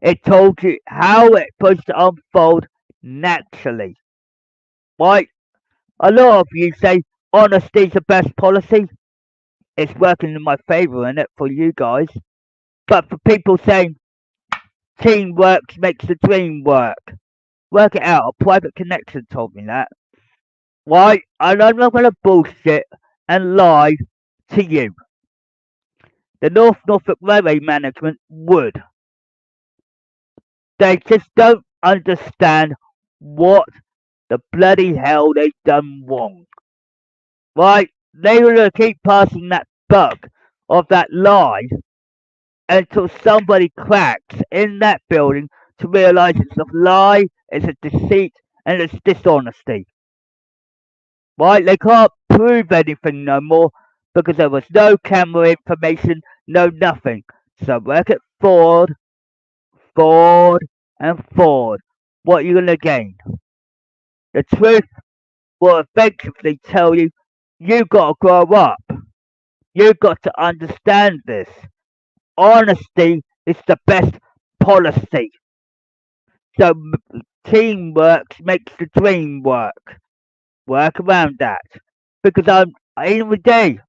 It told you how it's supposed to unfold naturally. Right? A lot of you say honesty's the best policy. It's working in my favour, isn't it, for you guys? But for people saying teamwork makes the dream work. Work it out. A private connection told me that. Right? And I'm not going to bullshit and lie to you. The Norfolk Railway management would. They just don't understand what the bloody hell they've done wrong. Right? They're going to keep passing that buck of that lie until somebody cracks in that building to realise it's a lie, it's a deceit, and it's dishonesty. Right? They can't prove anything no more because there was no camera information, no nothing. So work it forward, forward, and forward. What are you going to gain? The truth will eventually tell you you got to grow up. You've got to understand this. Honesty is the best policy. So teamwork makes the dream work. Work around that. Because at the end of the day,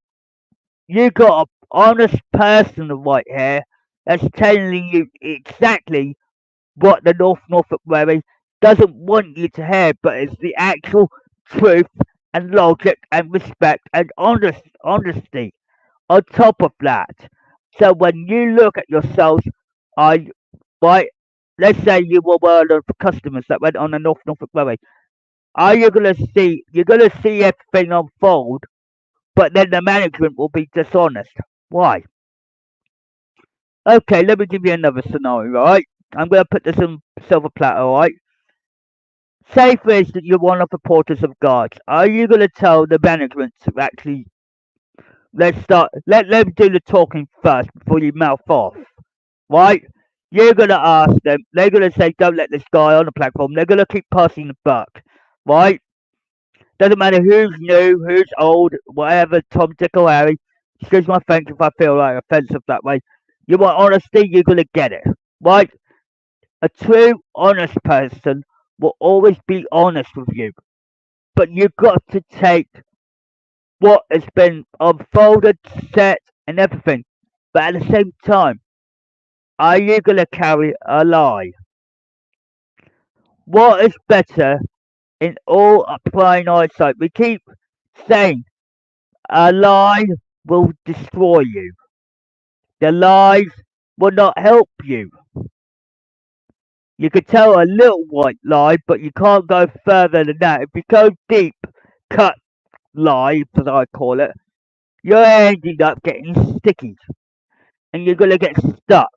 you got an honest person right here that's telling you exactly what the Norfolk Railway doesn't want you to hear, but it's the actual truth and logic and respect and honesty on top of that. So when you look at yourselves, I right, let's say you were one of the customers that went on the Norfolk Railway. Are you gonna see? You're gonna see everything unfold, but then the management will be dishonest. Why? Okay, let me give you another scenario. Right, I'm gonna put this in silver platter. Right. Say, for instance, you're one of the porters of guards. Are you gonna tell the management to actually let's start. Let them do the talking first before you mouth off, right? You're gonna ask them. They're gonna say, "Don't let this guy on the platform." They're gonna keep passing the buck, right? Doesn't matter who's new, who's old, whatever. Tom, Dick, or Harry. Excuse my French if I feel like offensive that way. You want honesty, you're gonna get it, right? A true, honest person will always be honest with you, but you've got to take what has been unfolded, set, and everything. But at the same time, are you going to carry a lie? What is better in all applying eyesight? We keep saying a lie will destroy you. The lies will not help you. You can tell a little white lie, but you can't go further than that. If you go deep, cut lie, as I call it, you're ending up getting sticky and you're going to get stuck.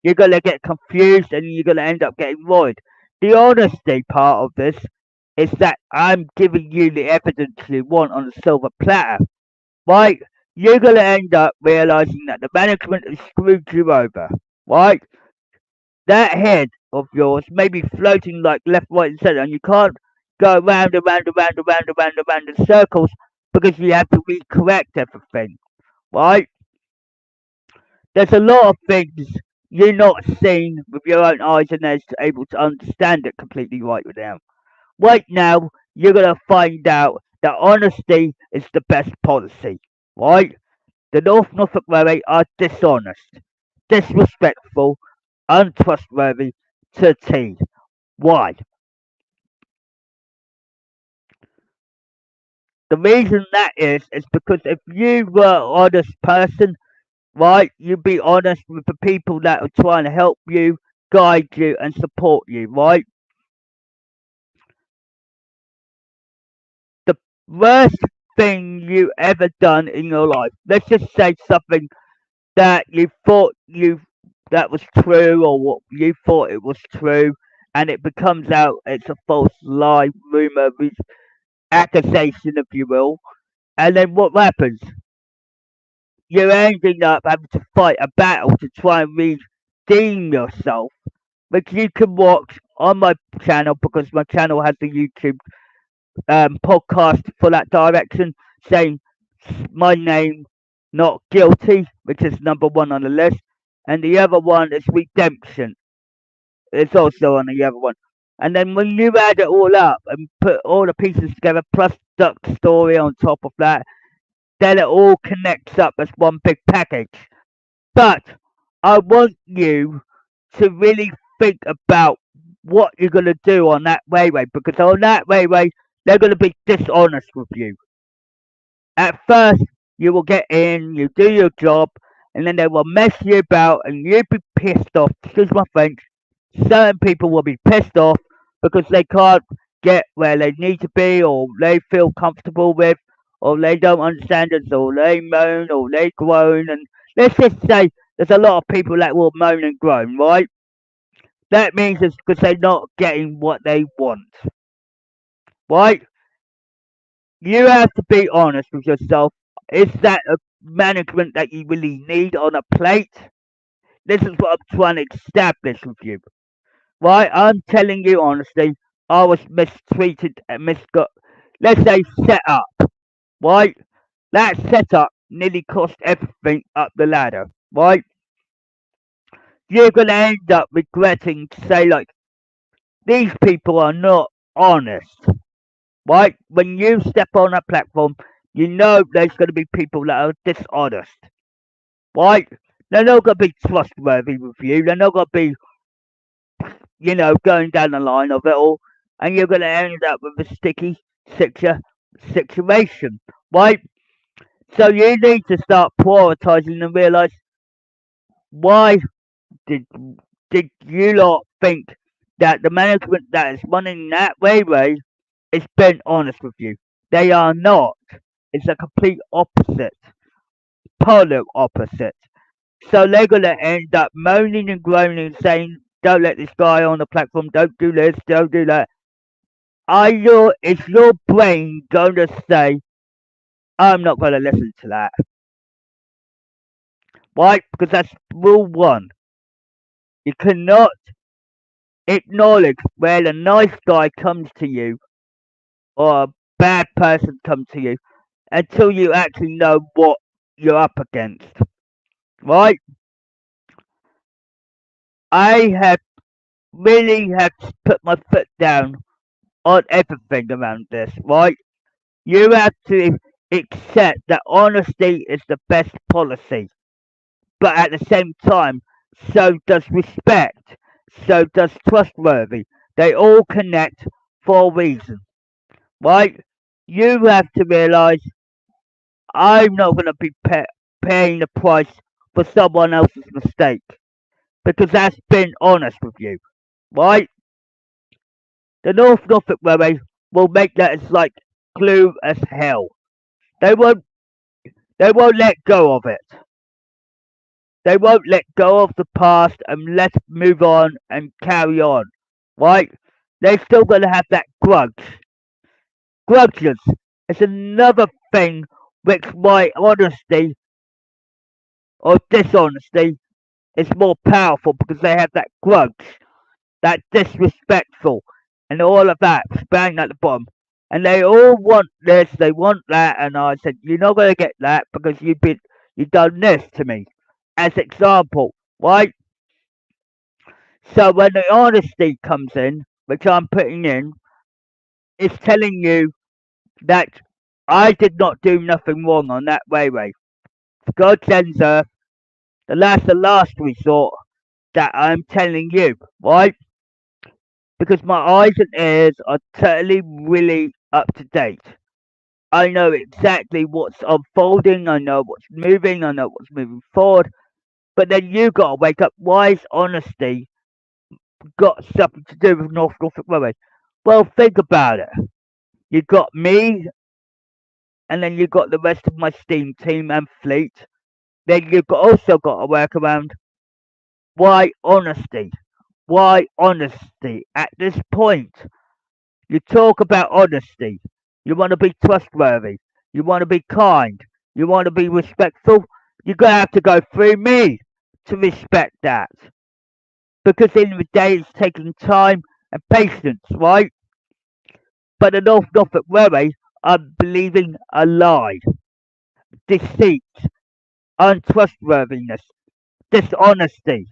You're going to get confused and you're going to end up getting void. The honesty part of this is that I'm giving you the evidence you want on a silver platter, right? You're going to end up realizing that the management has screwed you over, right? That head of yours may be floating like left, right, and center, and you can't go round and round and round and round and round and round in circles because you have to recorrect everything, right? There's a lot of things you're not seeing with your own eyes and are able to understand it completely right now. Right now, you're going to find out that honesty is the best policy, right? The Norfolk Railway are dishonest, disrespectful, untrustworthy to T. Why? The reason that is because if you were an honest person, right, you be honest with the people that are trying to help you, guide you, and support you, right? The worst thing you ever done in your life. Let's just say something that you thought you that was true, or what you thought it was true, and it becomes out it's a false lie, rumor, accusation, if you will. And then what happens? You're ending up having to fight a battle to try and redeem yourself, which you can watch on my channel because my channel has the YouTube podcast for that direction, saying my name not guilty, which is number one on the list, and the other one is redemption. It's also on the other one. And then when you add it all up and put all the pieces together, plus Duck's story on top of that, then it all connects up as one big package. But I want you to really think about what you're going to do on that railway, because on that railway, they're going to be dishonest with you. At first, you will get in, you do your job, and then they will mess you about, and you'll be pissed off. Excuse my French. Certain people will be pissed off because they can't get where they need to be, or they feel comfortable with, or they don't understand us, or they moan, or they groan. And let's just say there's a lot of people that will moan and groan, right? That means it's because they're not getting what they want, right? You have to be honest with yourself. Is that a management that you really need on a plate? This is what I'm trying to establish with you, right? I'm telling you honestly, I was mistreated and misgot. Let's say set up, right? That setup nearly cost everything up the ladder, right? You're gonna end up regretting to say like these people are not honest, right? When you step on a platform, you know there's gonna be people that are dishonest, right? They're not gonna be trustworthy with you. They're not gonna be, going down the line of it all, and you're gonna end up with a sticky situation, right? So you need to start prioritizing and realize why did did you lot think that the management that is running that railway is being honest with you? They are not. It's a complete opposite, polar opposite. So they're gonna end up moaning and groaning, saying, "Don't let this guy on the platform. Don't do this. Don't do that." Is your brain going to say, "I'm not going to listen to that"? Why? Because that's rule one. You cannot acknowledge when a nice guy comes to you or a bad person comes to you until you actually know what you're up against. Right? I have really had to put my foot down on everything around this, right? You have to accept that honesty is the best policy, but at the same time, so does respect, so does trustworthy. They all connect for a reason, right? You have to realize I'm not going to be paying the price for someone else's mistake because that's being honest with you, right? The North Norfolk Railway will make that as like glue as hell. They won't. They won't let go of it. They won't let go of the past and let's move on and carry on, right? They're still going to have that grudge. Grudges is another thing which my honesty or dishonesty is more powerful because they have that grudge, that disrespectful, and all of that bang at the bottom. And they all want this, they want that, and I said, "You're not going to get that because you've done this to me." As example, right? So when the honesty comes in, which I'm putting in, it's telling you that I did not do nothing wrong on that railway. God sends her the last resort that I'm telling you, right? Because my eyes and ears are totally really up to date. I know exactly what's unfolding, I know what's moving, I know what's moving forward. But then you gotta wake up. Why is honesty got something to do with Norfolk Railway? Well, think about it. You got me, and then you got the rest of my steam team and fleet. Then you've also got to work around why honesty? Why honesty? At this point, you talk about honesty. You want to be trustworthy. You want to be kind. You want to be respectful. You're going to have to go through me to respect that. Because in the day, it's taking time and patience, right? But the North Norfolk Railway are believing a lie, deceit, untrustworthiness, dishonesty.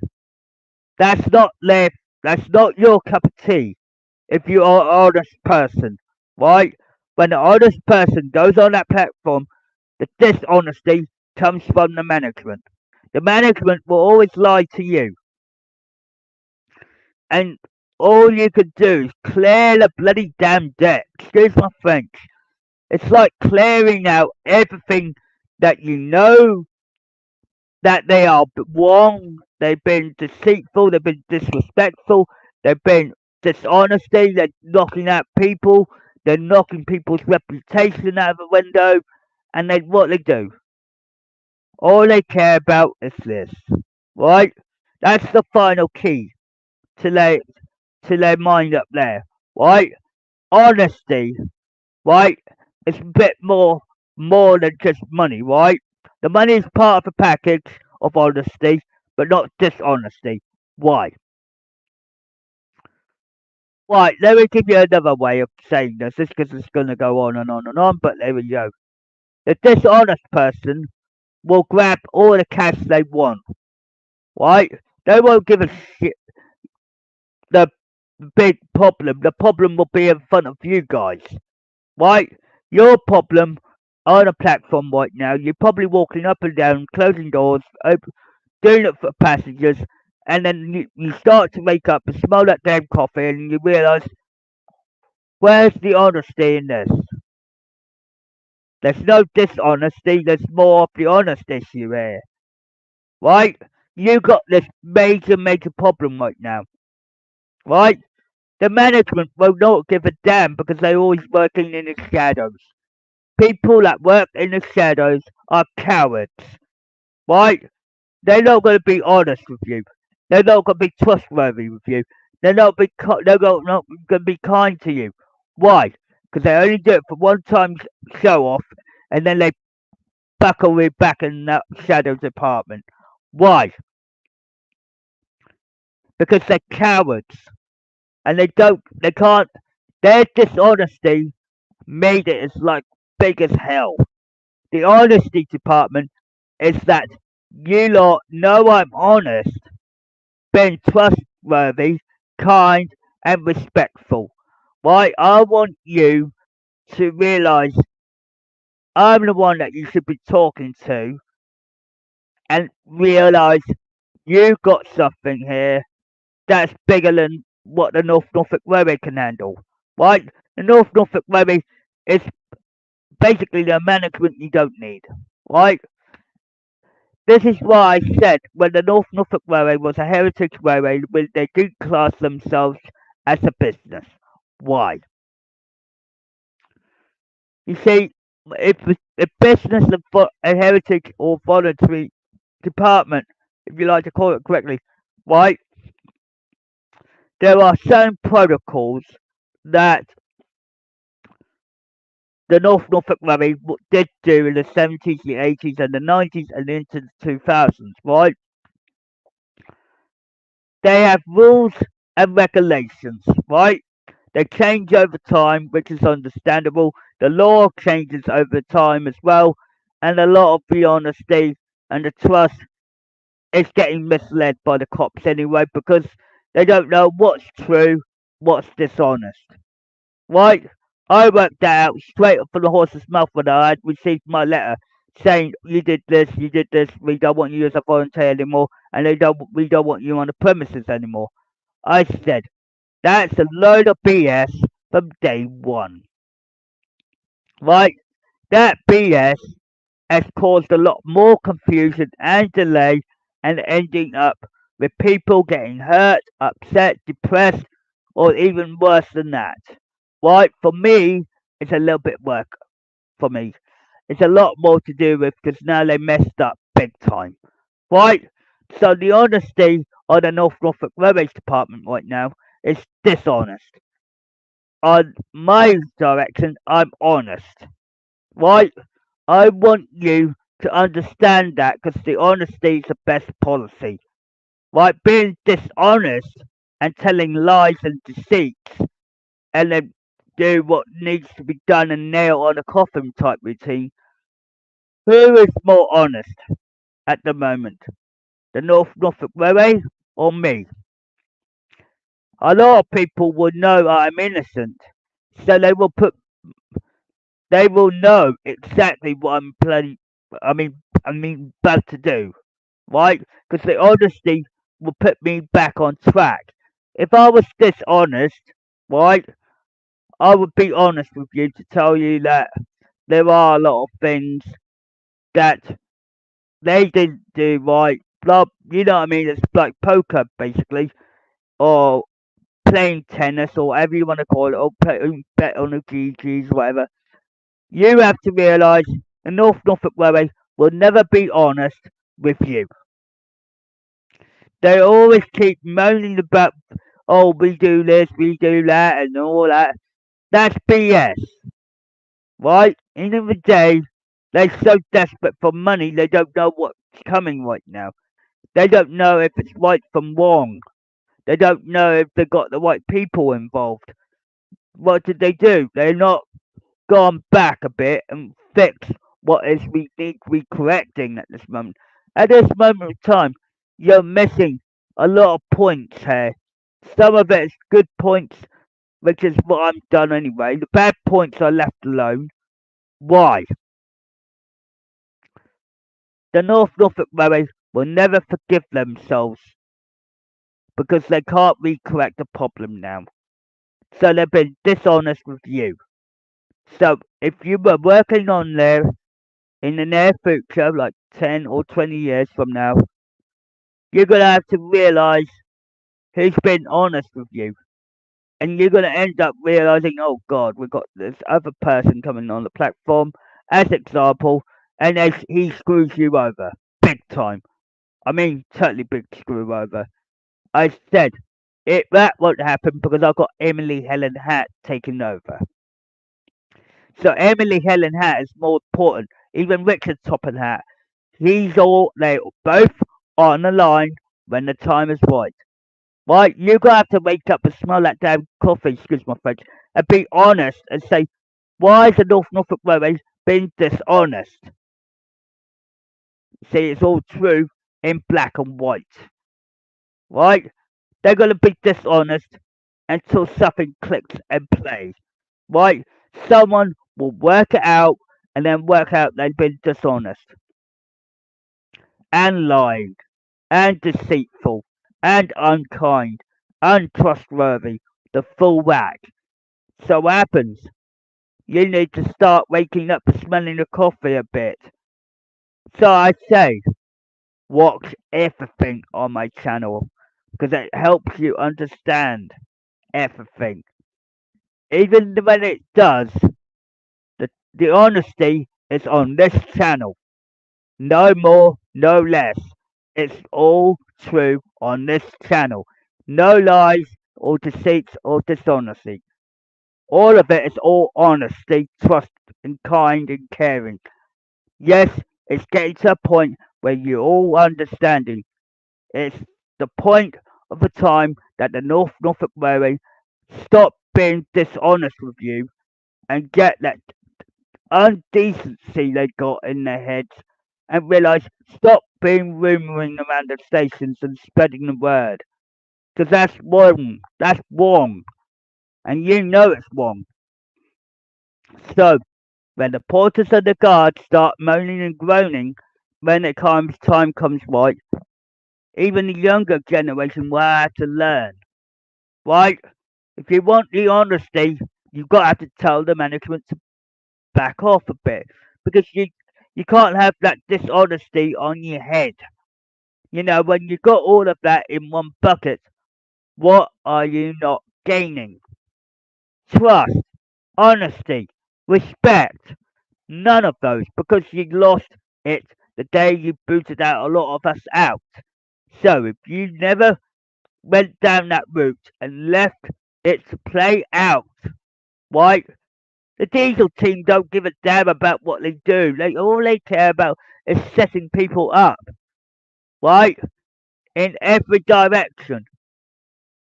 That's not their, that's not your cup of tea if you are an honest person, right? When an honest person goes on that platform, the dishonesty comes from the management. The management will always lie to you, and all you can do is clear the bloody damn deck. Excuse my French. It's like clearing out everything that you know that they are wrong, they've been deceitful, they've been disrespectful, they've been dishonesty, they're knocking out people, they're knocking people's reputation out of the window, and they what they do? All they care about is this, right? That's the final key to their mind up there, right? Honesty, right? It's a bit more than just money, right? The money is part of the package of honesty, but not dishonesty. Why? Right, let me give you another way of saying this. This because it's going to go on and on and on, but there we go. The dishonest person will grab all the cash they want, right? They won't give a shit. The big problem, the problem will be in front of you guys, right? Your problem on a platform right now, you're probably walking up and down, closing doors, doing it for passengers, and then you start to wake up and smell that damn coffee, and you realise, where's the honesty in this? There's no dishonesty, there's more of the honest issue here, right? You got this major problem right now, right? The management will not give a damn because they're always working in the shadows. People that work in the shadows are cowards, right? They're not going to be honest with you. They're not going to be trustworthy with you. They're not going to be kind to you. Why? Because they only do it for one time show off, and then they buckle it back in that shadow department. Why? Because they're cowards and they can't. Their dishonesty made it as like big as hell. The honesty department is that you lot know I'm honest, being trustworthy, kind, and respectful. Right? I want you to realise I'm the one that you should be talking to and realise you've got something here that's bigger than what the North Norfolk Railway can handle. Right? The North Norfolk Railway is basically the management you don't need. Right? This is why I said when the North Norfolk Railway was a heritage railway, they did class themselves as a business. Why? You see, if a business and a heritage or voluntary department, if you like to call it correctly, right, there are certain protocols that the North Norfolk Railway did do in the 70s, the 80s, and the 90s, and into the 2000s, right? They have rules and regulations, right? They change over time, which is understandable. The law changes over time as well, and a lot of the honesty and the trust is getting misled by the cops anyway because they don't know what's true, what's dishonest. Right? I worked that out straight up from the horse's mouth when I had received my letter saying you did this, we don't want you as a volunteer anymore, and we don't want you on the premises anymore. I said, that's a load of BS from day one. Right? That BS has caused a lot more confusion and delay and ending up with people getting hurt, upset, depressed, or even worse than that. Right? For me, it's a little bit work for me. It's a lot more to do with because now they messed up big time. Right? So the honesty of the North Norfolk Railways Department right now is dishonest. On my direction, I'm honest. Right? I want you to understand that because the honesty is the best policy. Right? Being dishonest and telling lies and deceits and then do what needs to be done and nail on a coffin type routine. Who is more honest at the moment? The North Norfolk Railway or me? A lot of people will know I'm innocent, so they will know exactly what I mean, about to do, right? Because the honesty will put me back on track. If I was dishonest, right, I would be honest with you to tell you that there are a lot of things that they didn't do right. Blah, you know what I mean? It's like poker, basically, or playing tennis, or whatever you want to call it, or bet on the GGs, whatever. You have to realise the North Norfolk Railway will never be honest with you. They always keep moaning about, oh, we do this, we do that, and all that. That's BS, right? End of the day, they're so desperate for money, they don't know what's coming right now. They don't know if it's right from wrong. They don't know if they got the right people involved. What did they do? They're not gone back a bit and fixed what is we need to be correcting at this moment. At this moment of time, you're missing a lot of points here. Some of it is good points, which is what I've done anyway. The bad points are left alone. Why? The North Norfolk Railway will never forgive themselves because they can't recorrect the problem now. So they've been dishonest with you. So if you were working on there in the near future, like 10 or 20 years from now, you're going to have to realize who's been honest with you. And you're going to end up realizing, oh God, we've got this other person coming on the platform as example, and he screws you over big time. I mean, totally big screw over. I said that won't happen because I've got Emily Helen Hatt taking over. So Emily Helen Hatt is more important. Even Richard Topham Hatt, they both on the line when the time is right. Right? You gotta have to wake up and smell that damn coffee, excuse my French, and be honest and say, why is the North Norfolk Railway being dishonest? See, it's all true in black and white. Right? They're gonna be dishonest until something clicks and plays. Right? Someone will work it out and then work out they've been dishonest and lying and deceitful and unkind, untrustworthy, the full whack. So what happens? You need to start waking up and smelling the coffee a bit. So I say, watch everything on my channel because it helps you understand everything. Even when it does, the honesty is on this channel. No more, no less. It's all true on this channel. No lies or deceits or dishonesty. All of it is all honesty, trust, and kind and caring. Yes, it's getting to a point where you're all understanding. It's the point of the time that the North Norfolk Railway stop being dishonest with you and get that undecency they got in their heads and realise stop being rumouring around the stations and spreading the word. Because that's wrong. That's wrong. And you know it's wrong. So, when the porters and the guards start moaning and groaning when the time comes right, even the younger generation will have to learn. Right? If you want the honesty, you've got to have to tell the management to back off a bit. Because you can't have that dishonesty on your head. You know, when you got all of that in one bucket, what are you not gaining? Trust, honesty, respect. None of those because you lost it the day you booted out a lot of us out. So if you never went down that route and left it to play out, right? The diesel team don't give a damn about what they do. All they care about is setting people up, right? In every direction.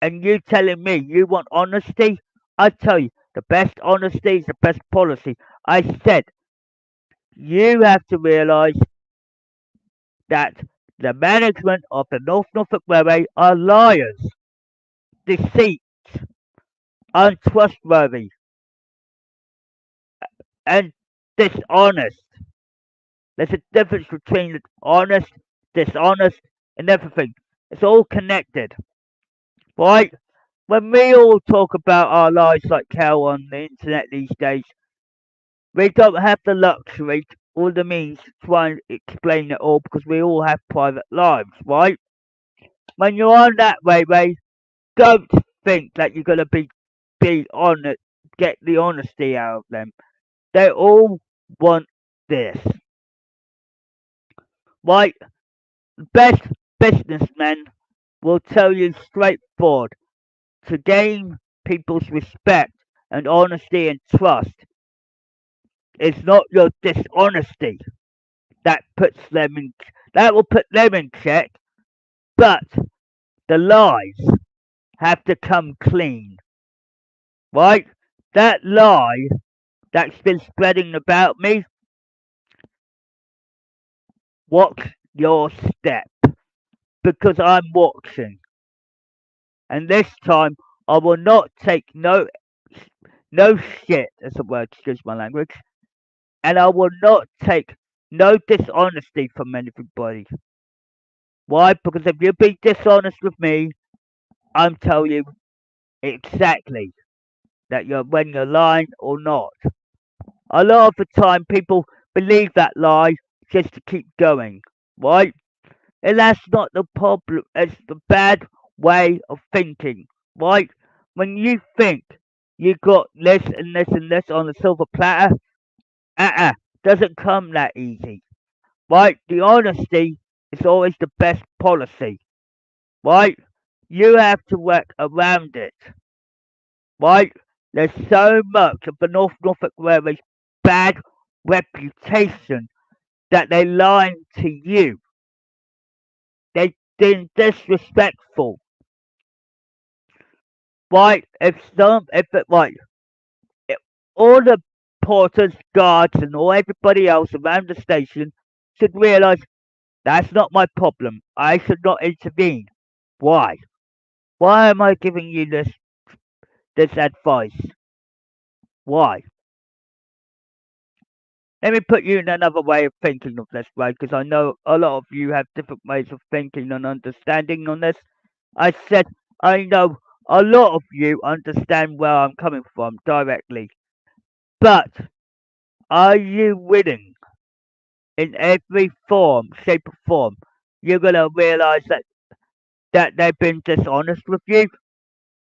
And you telling me you want honesty? I tell you, the best honesty is the best policy. I said you have to realise that the management of the North Norfolk Railway are liars, deceit, untrustworthy, and dishonest. There's a difference between honest, dishonest, and everything. It's all connected, right? When we all talk about our lives like hell on the internet these days, we don't have the luxury or the means to try and explain it all because we all have private lives, right? When you're on that railway, don't think that you're gonna be on it, get the honesty out of them. They all want this, right? Best businessmen will tell you straightforward to gain people's respect and honesty and trust. It's not your dishonesty that puts them in that will put them in check, but the lies have to come clean, right? That lie that's been spreading about me, watch your step because I'm watching. And this time I will not take no shit as a word, excuse my language, and I will not take no dishonesty from anybody. Why? Because if you be dishonest with me, I'm telling you exactly that you're when you're lying or not. A lot of the time people believe that lie just to keep going, right? And that's not the problem. It's the bad way of thinking, right? When you think you got this and this and this on a silver platter, doesn't come that easy, right? The honesty is always the best policy, right? You have to work around it, right? There's so much of the North Norfolk Railway's bad reputation that they're lying to you, They've been disrespectful. Right? Right, if all the porters, guards, and all everybody else around the station should realise that's not my problem. I should not intervene. Why? Why am I giving you this advice? Why? Let me put you in another way of thinking of this, right? Because I know a lot of you have different ways of thinking and understanding on this. I said I know a lot of you understand where I'm coming from directly, but are you willing in every form, shape, or form? You're gonna realise that they've been dishonest with you,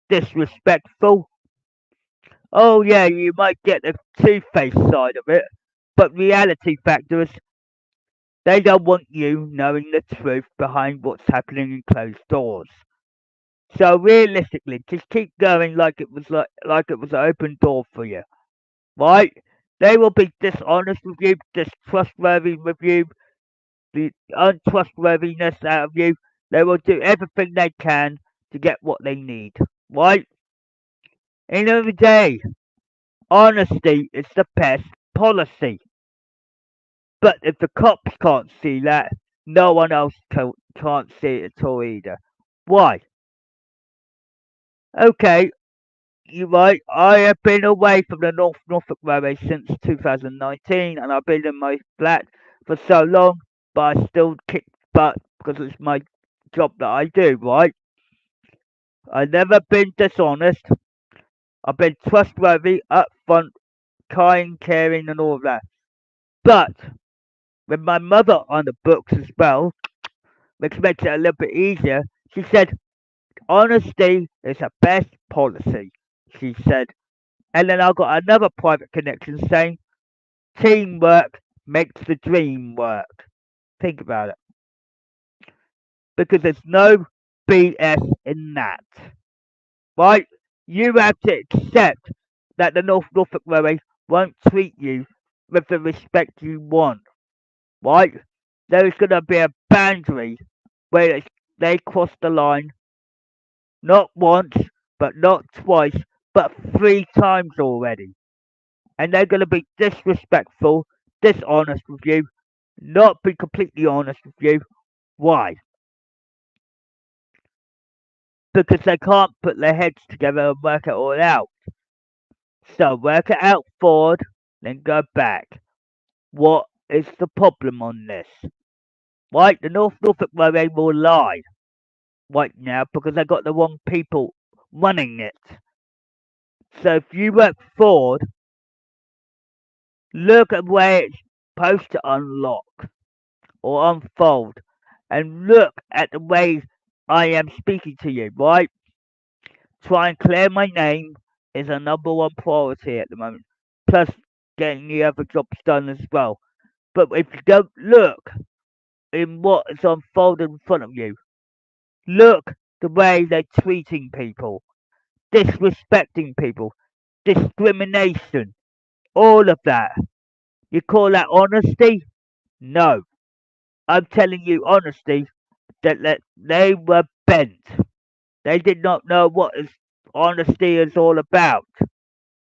disrespectful. Oh yeah, you might get the two-faced side of it, but reality factor is they don't want you knowing the truth behind what's happening in closed doors. So realistically, just keep going like it was an open door for you, right? They will be dishonest with you, distrustworthy with you, the untrustworthiness out of you. They will do everything they can to get what they need, right? End of the day, honesty is the best policy. But if the cops can't see that, no one else can't see it at all either. Why? Okay, you're right. I have been away from the Norfolk Railway since 2019, and I've been in my flat for so long, but I still kick butt because it's my job that I do, right? I've never been dishonest. I've been trustworthy, upfront, kind, caring, and all of that. But with my mother on the books as well, which makes it a little bit easier, she said, honesty is the best policy, she said. And then I got another private connection saying, teamwork makes the dream work. Think about it. Because there's no BS in that. Right? You have to accept that the Norfolk Railway won't treat you with the respect you want. Right? There's going to be a boundary where they cross the line not once, but not twice, but three times already. And they're going to be disrespectful, dishonest with you, not be completely honest with you. Why? Because they can't put their heads together and work it all out. So work it out forward, then go back. What is the problem on this? Right, the Norfolk Railway will lie right now because they got the wrong people running it. So if you work forward, look at where it's supposed to unlock or unfold, and look at the way I am speaking to you, right? Try and clear my name is a number one priority at the moment. Plus getting the other jobs done as well. But if you don't look in what is unfolded in front of you, look the way they're treating people, disrespecting people, discrimination, all of that. You call that honesty? No. I'm telling you honesty that they were bent. They did not know what honesty is all about.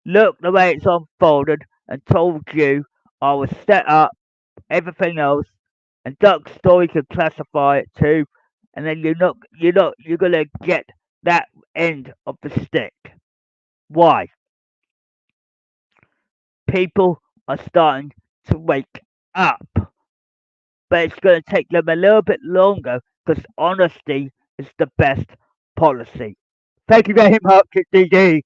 Look the way it's unfolded and told you I was set up, everything else, and Duck Story could classify it too, and then you're gonna get that end of the stick. Why? People are starting to wake up. But it's gonna take them a little bit longer because honesty is the best policy. Thank you very much, DD.